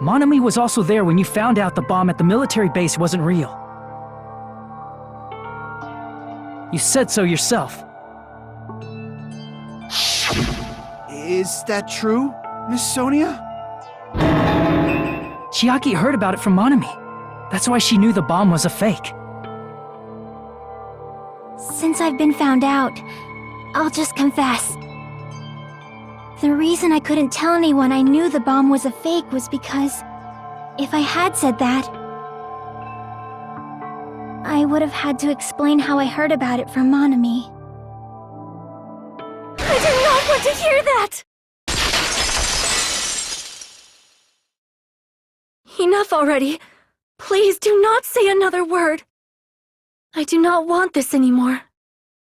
Monomi was also there when you found out the bomb at the military base wasn't real. You said so yourself. Is that true, Miss Sonia? Chiaki heard about it from Monomi. That's why she knew the bomb was a fake. Since I've been found out, I'll just confess. The reason I couldn't tell anyone I knew the bomb was a fake was because if I had said that, I would have had to explain how I heard about it from Monomi. I did not want to hear that! Enough already. Please do not say another word. I do not want this anymore.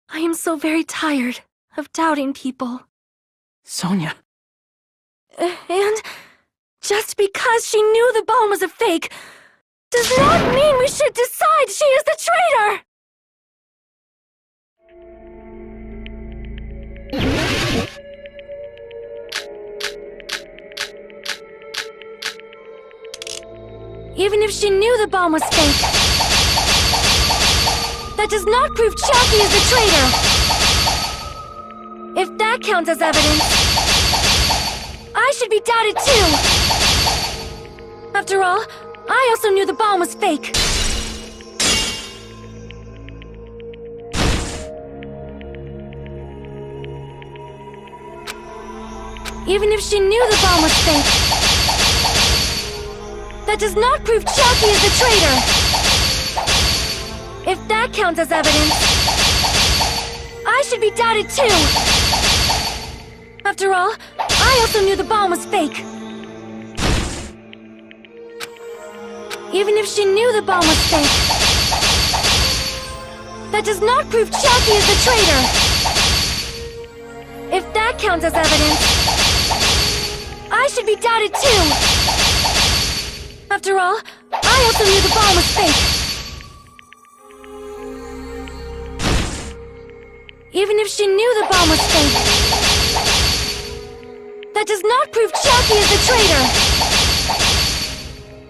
I am so very tired of doubting people. Sonia. And just because she knew the bomb was a fake does not mean we should decide she is the traitor! Even if she knew the bomb was fake, that does not prove Chucky is the traitor! If that counts as evidence, I should be doubted too! After all, I also knew the bomb was fake. Even if she knew the bomb was fake, that does not prove Chucky is the traitor! If that counts as evidence, I should be doubted too! After all, I also knew the bomb was fake. Even if she knew the bomb was fake, that does not prove Chucky is the traitor! If that counts as evidence, I should be doubted too! After all, I also knew the bomb was fake. Even if she knew the bomb was fake, that does not prove Chucky is the traitor!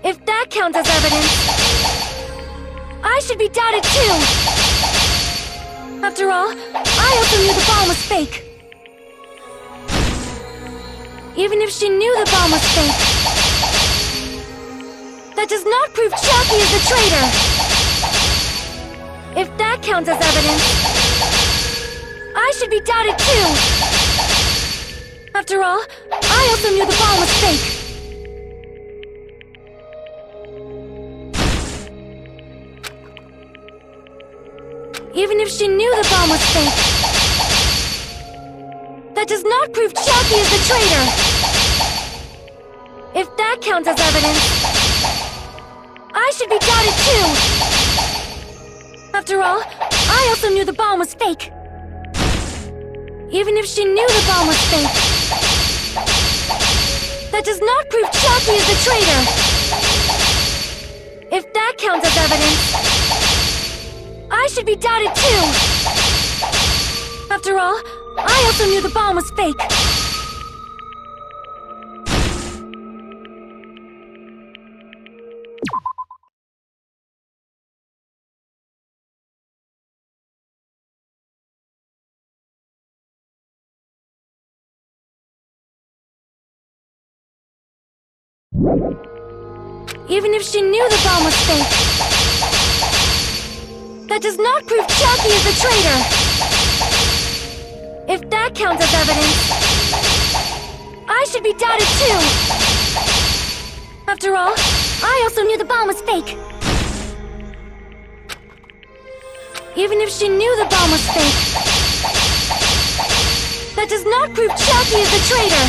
If that counts as evidence, I should be doubted too! After all, I also knew the bomb was fake. Even if she knew the bomb was fake, that does not prove Chucky is the traitor! If that counts as evidence, I should be doubted too! After all, I also knew the bomb was fake. Even if she knew the bomb was fake, that does not prove Chucky is the traitor! If that counts as evidence, I should be doubted too! After all, I also knew the bomb was fake. Even if she knew the bomb was fake, that does not prove Chucky is the traitor! If that counts as evidence, I should be doubted too! After all, I also knew the bomb was fake. Even if she knew the bomb was fake, that does not prove Chucky is the traitor! If that counts as evidence, I should be doubted too! After all, I also knew the bomb was fake. Even if she knew the bomb was fake, that does not prove Chucky is the traitor!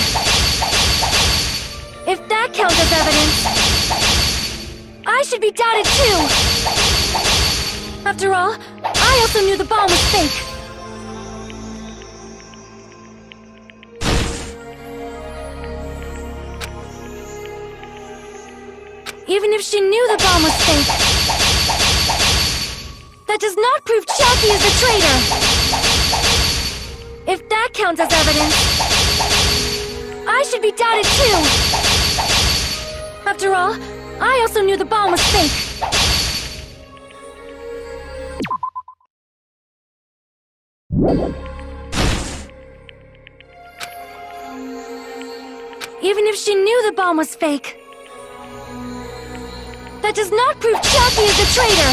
If that counts as evidence, I should be doubted too! After all, I also knew the bomb was fake. Even if she knew the bomb was fake, that does not prove Chucky is the traitor! If that counts as evidence, I should be doubted too! After all, I also knew the bomb was fake. Even if she knew the bomb was fake, that does not prove Chucky is the traitor!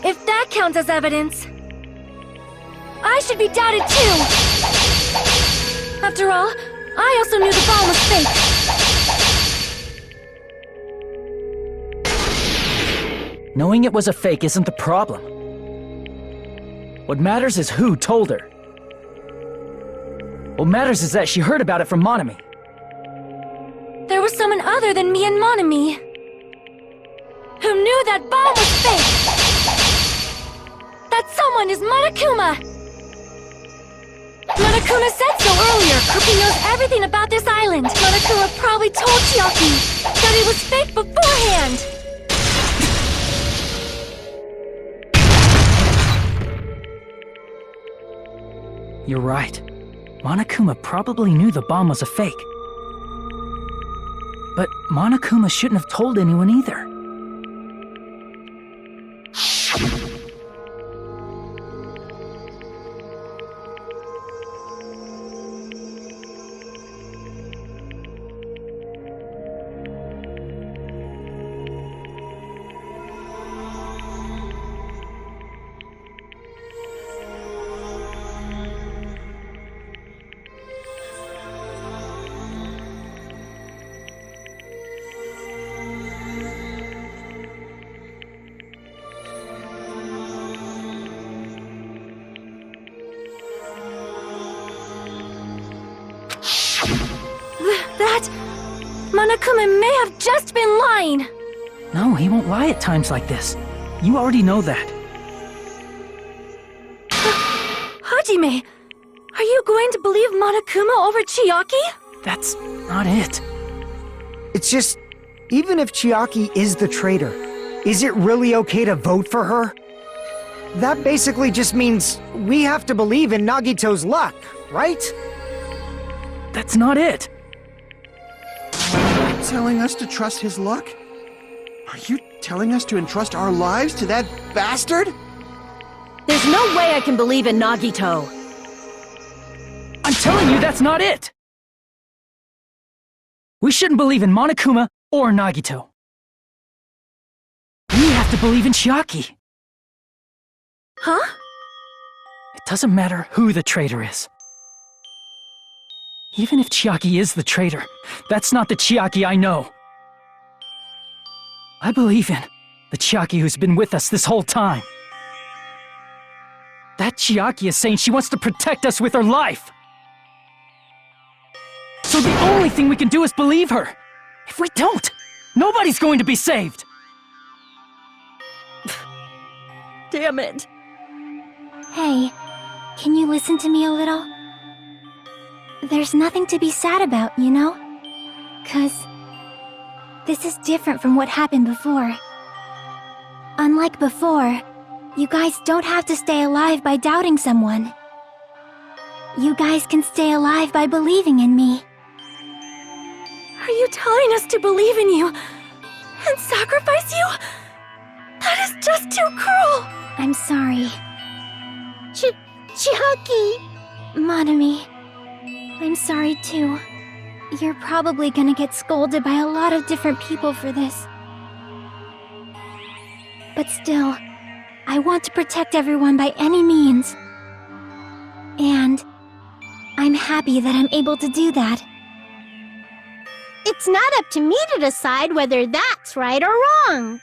If that counts as evidence, I should be doubted too! After all, I also knew the bomb was fake. Knowing it was a fake isn't the problem. What matters is who told her. What matters is that she heard about it from Monomi. there was someone other than me and Monomi who knew that bomb was fake. That someone is Monokuma. Monokuma said so earlier. Cookie knows everything about this island. Monokuma probably told Chiaki that it was fake beforehand. You're right. Monokuma probably knew the bomb was a fake. But Monokuma shouldn't have told anyone either. That... Monokuma may have just been lying. No, he won't lie at times like this. You already know that. Hajime, are you going to believe Monokuma over Chiaki? That's not it. It's just, even if Chiaki is the traitor, is it really okay to vote for her? That basically just means we have to believe in Nagito's luck, right? That's not it. Telling us to trust his luck? Are you telling us to entrust our lives to that bastard? There's no way I can believe in Nagito. I'm telling you that's not it! We shouldn't believe in Monokuma or Nagito. We have to believe in Chiaki. Huh? It doesn't matter who the traitor is. Even if Chiaki is the traitor, that's not the Chiaki I know. I believe in the Chiaki who's been with us this whole time. That Chiaki is saying she wants to protect us with her life. So the only thing we can do is believe her. If we don't, nobody's going to be saved. Damn it. Hey, can you listen to me a little? There's nothing to be sad about, you know? 'Cause this is different from what happened before. Unlike before, you guys don't have to stay alive by doubting someone. You guys can stay alive by believing in me. Are you telling us to believe in you and sacrifice you? That is just too cruel. I'm sorry. Chiaki! Monomi, I'm sorry too. You're probably gonna get scolded by a lot of different people for this. But still, I want to protect everyone by any means. And I'm happy that I'm able to do that. It's not up to me to decide whether that's right or wrong.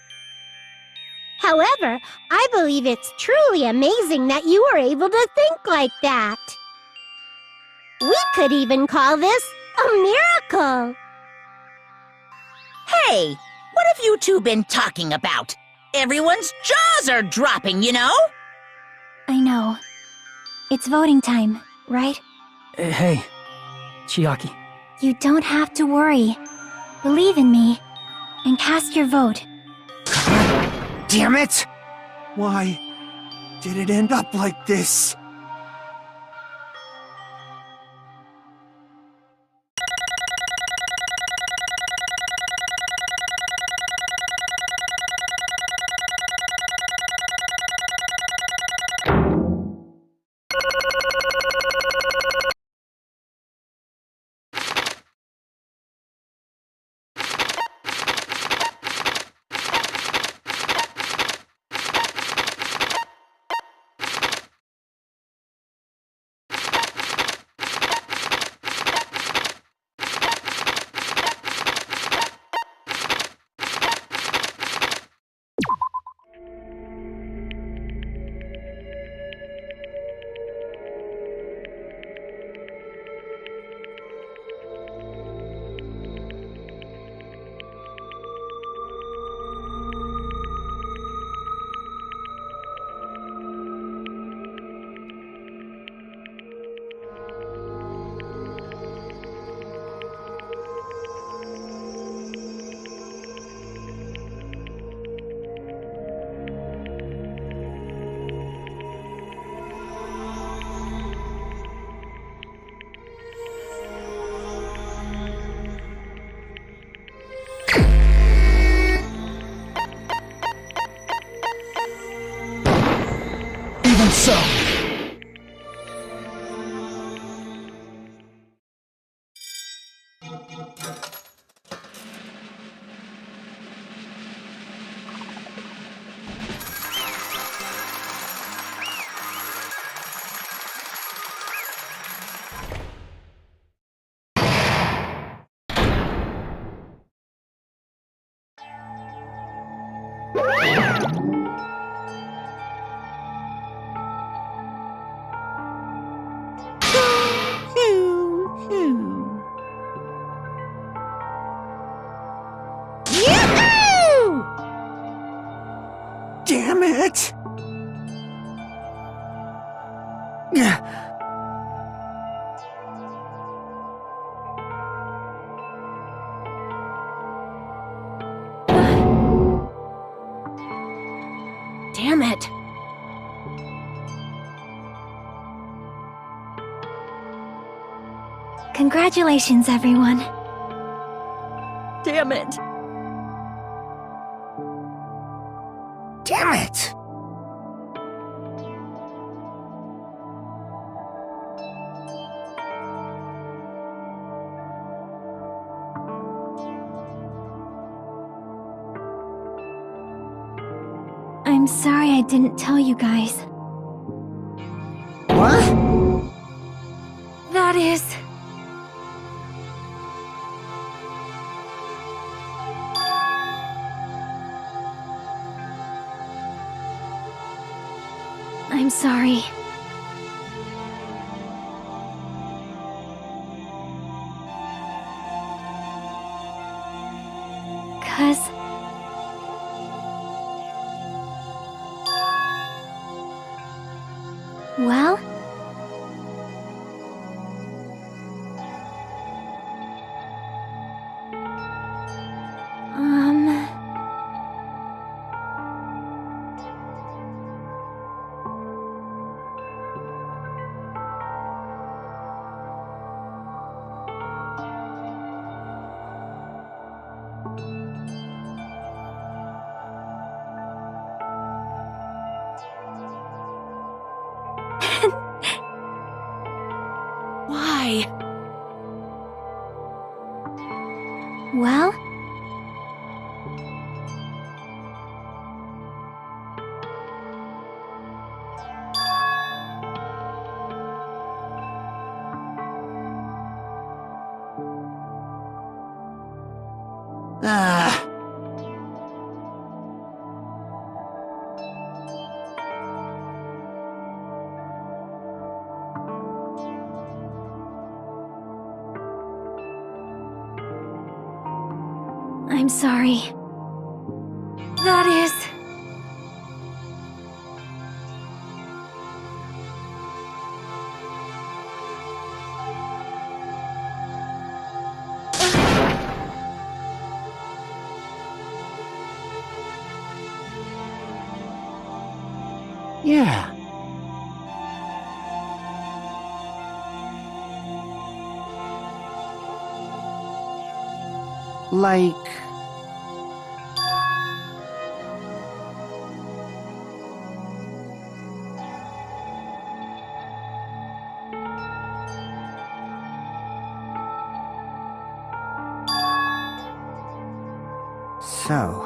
However, I believe it's truly amazing that you were able to think like that. We could even call this a miracle. Hey, what have you two been talking about? Everyone's jaws are dropping, you know? I know. It's voting time, right? Hey, Chiaki. You don't have to worry. Believe in me, and cast your vote. Damn it! Why did it end up like this? so! Damn it! Damn it. Congratulations, everyone. Damn it. Damn it! I'm sorry I didn't tell you guys. What? That is... I'm sorry. Well? Why? Well? I'm sorry. That is... Yeah. Like... So...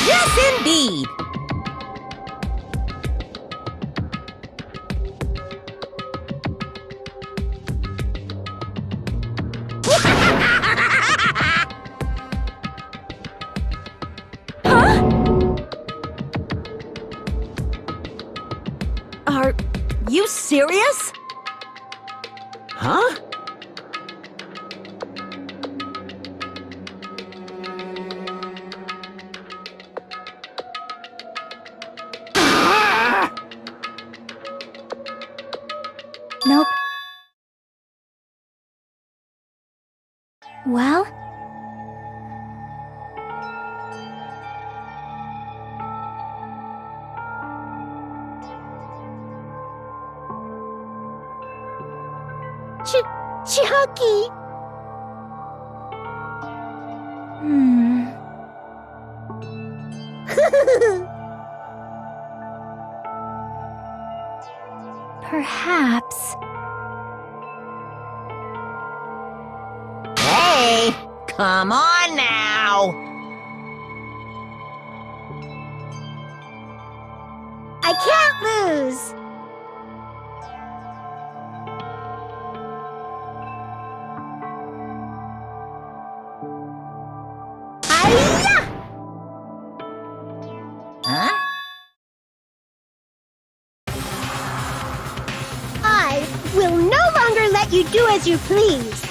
Yes, indeed! Are you serious? Huh? Nope. Well? Chucky. Perhaps. Hey, come on now. I can't lose. Hi-ya! Huh? I will no longer let you do as you please.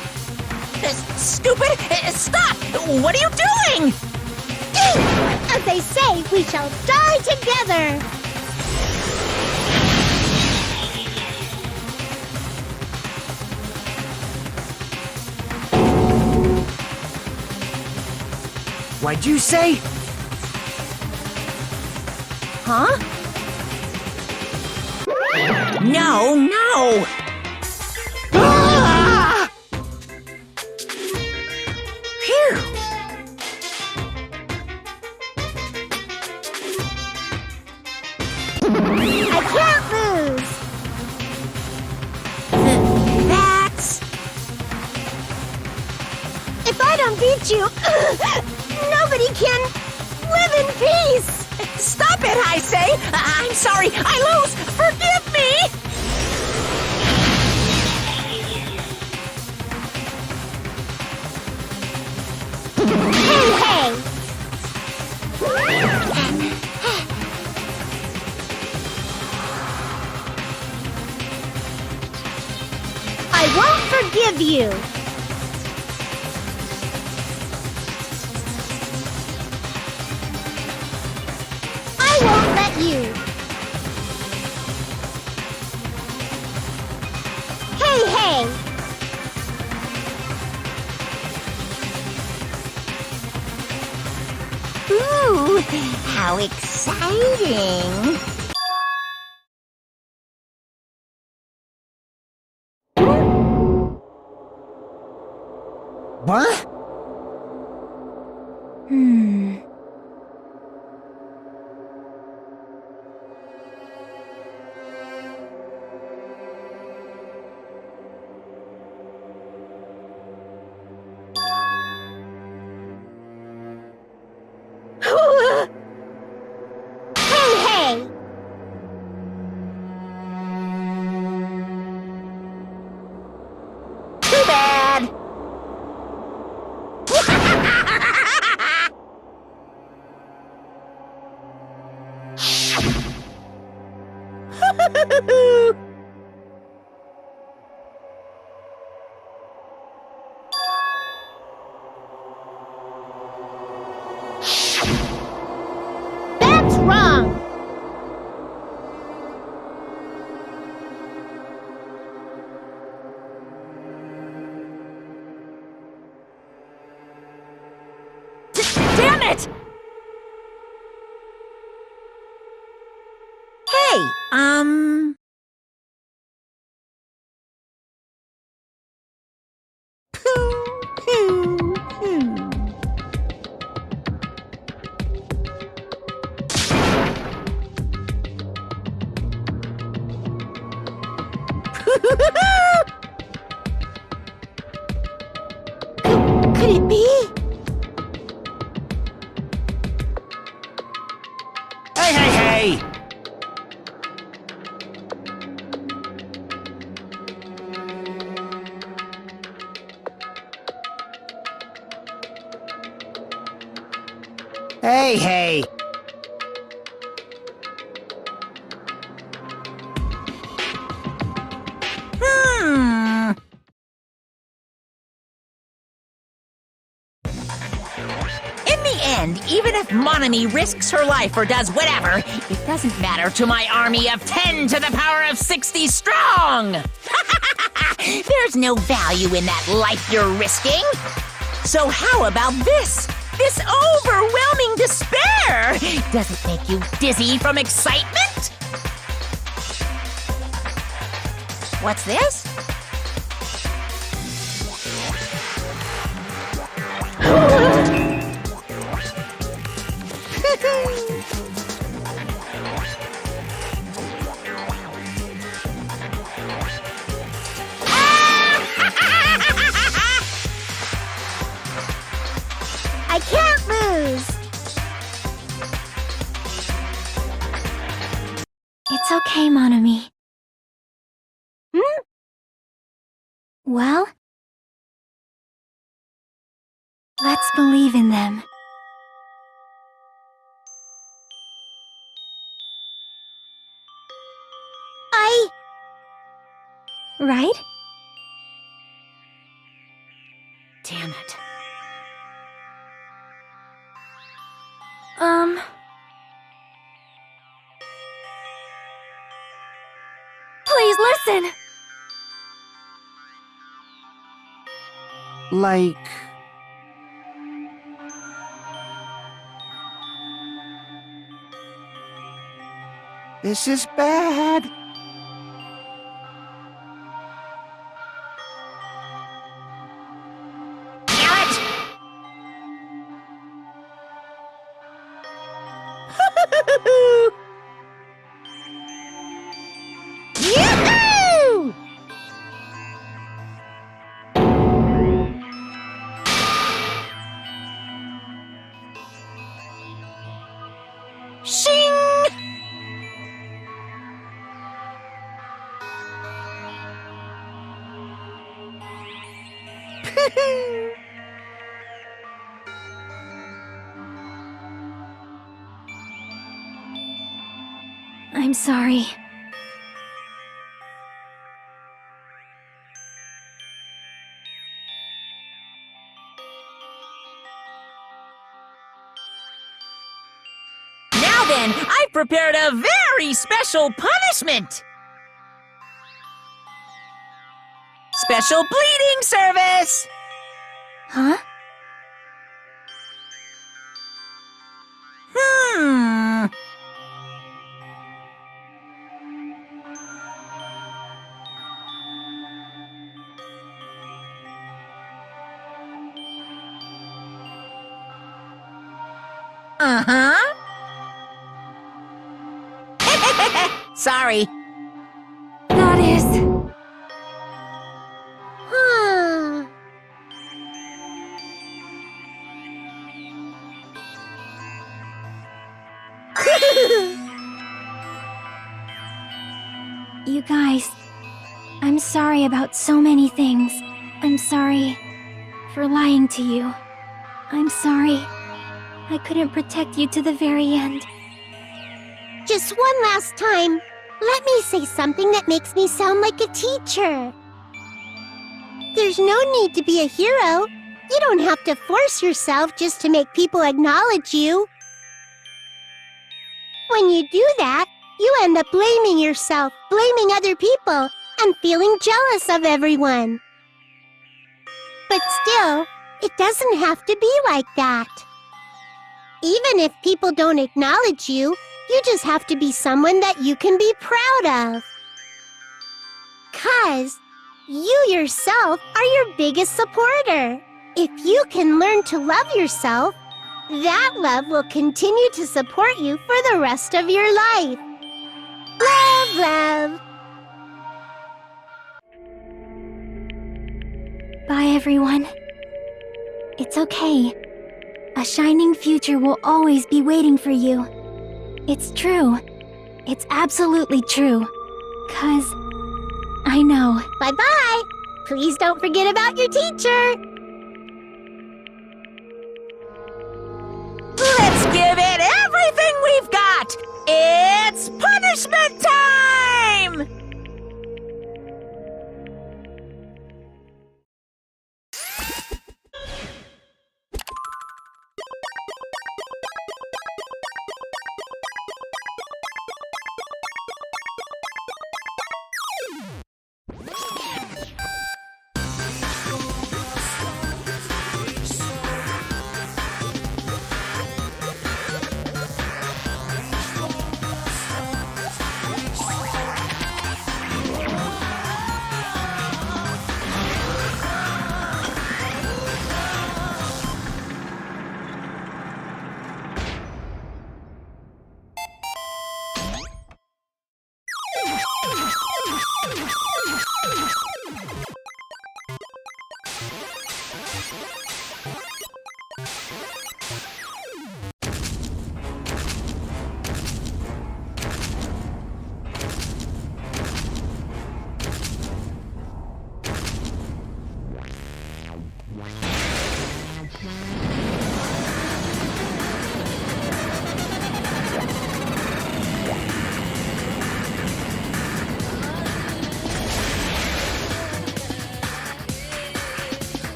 Stupid! Stop! What are you doing? As they say, we shall die together. What'd you say? Huh? No, no! Ah! Phew! I can't lose. That's... If I don't beat you, nobody can live in peace. Stop it, I say! I'm sorry, I lose! Forgive me! Hey, hey! I won't forgive you. I won't let you. Hey, hey! Ooh, how exciting! What? Hey, hey! Too bad! That's wrong! Damn it! Hey, Could it be? Hey, hey, hey! Hey, hey! In the end, even if Monomi risks her life or does whatever, it doesn't matter to my army of 10 to the power of 60 strong! There's no value in that life you're risking! So how about this? This overwhelming despair! Does it make you dizzy from excitement? What's this? Monomi. Hmm? Well, let's believe in them. Right? Damn it. Please listen! Like... This is bad. Yahoo! Shing! I'm sorry. Now then, I've prepared a very special punishment! Special bleeding service! Huh? Uh-huh. Sorry. That is... Huh. You guys, I'm sorry about so many things. I'm sorry for lying to you. I'm sorry I couldn't protect you to the very end. Just one last time, let me say something that makes me sound like a teacher. There's no need to be a hero. You don't have to force yourself just to make people acknowledge you. When you do that, you end up blaming yourself, blaming other people, and feeling jealous of everyone. But still, it doesn't have to be like that. Even if people don't acknowledge you, you just have to be someone that you can be proud of. 'Cause you yourself are your biggest supporter. If you can learn to love yourself, that love will continue to support you for the rest of your life. Love, love. Bye, everyone. It's okay. A shining future will always be waiting for you. It's true. It's absolutely true. 'Cause I know. Bye-bye. Please don't forget about your teacher. Let's give it everything we've got! It's punishment time!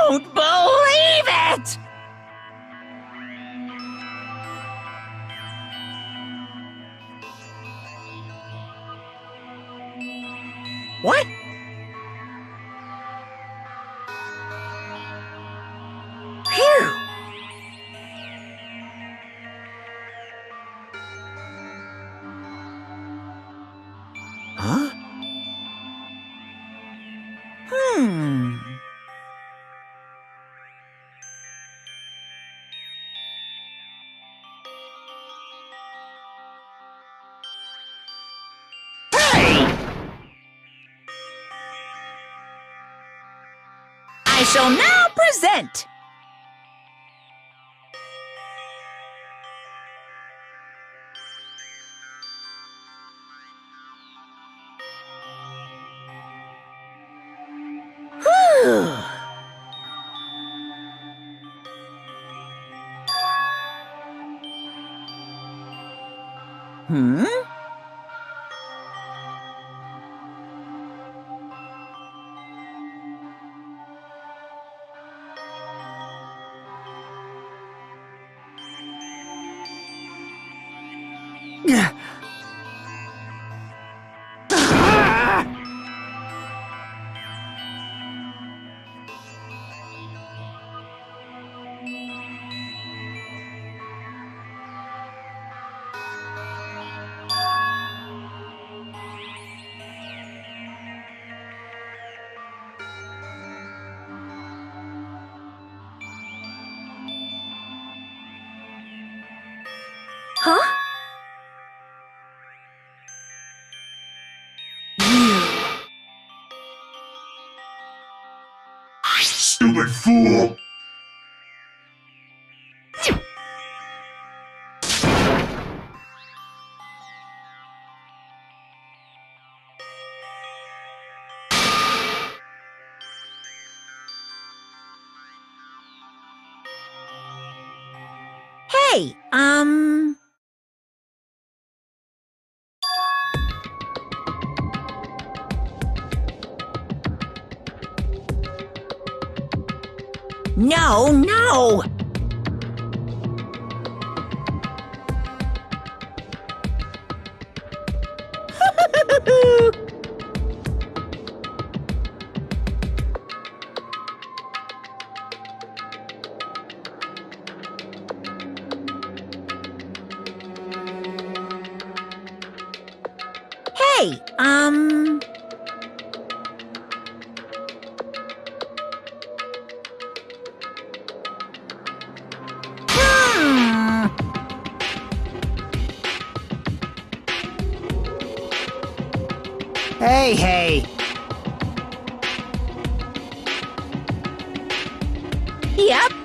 don't believe it! What? Phew! Huh? I shall now present. Whew. Hmm? Huh? Stupid fool! Hey, No! Hey, Hey! Yep.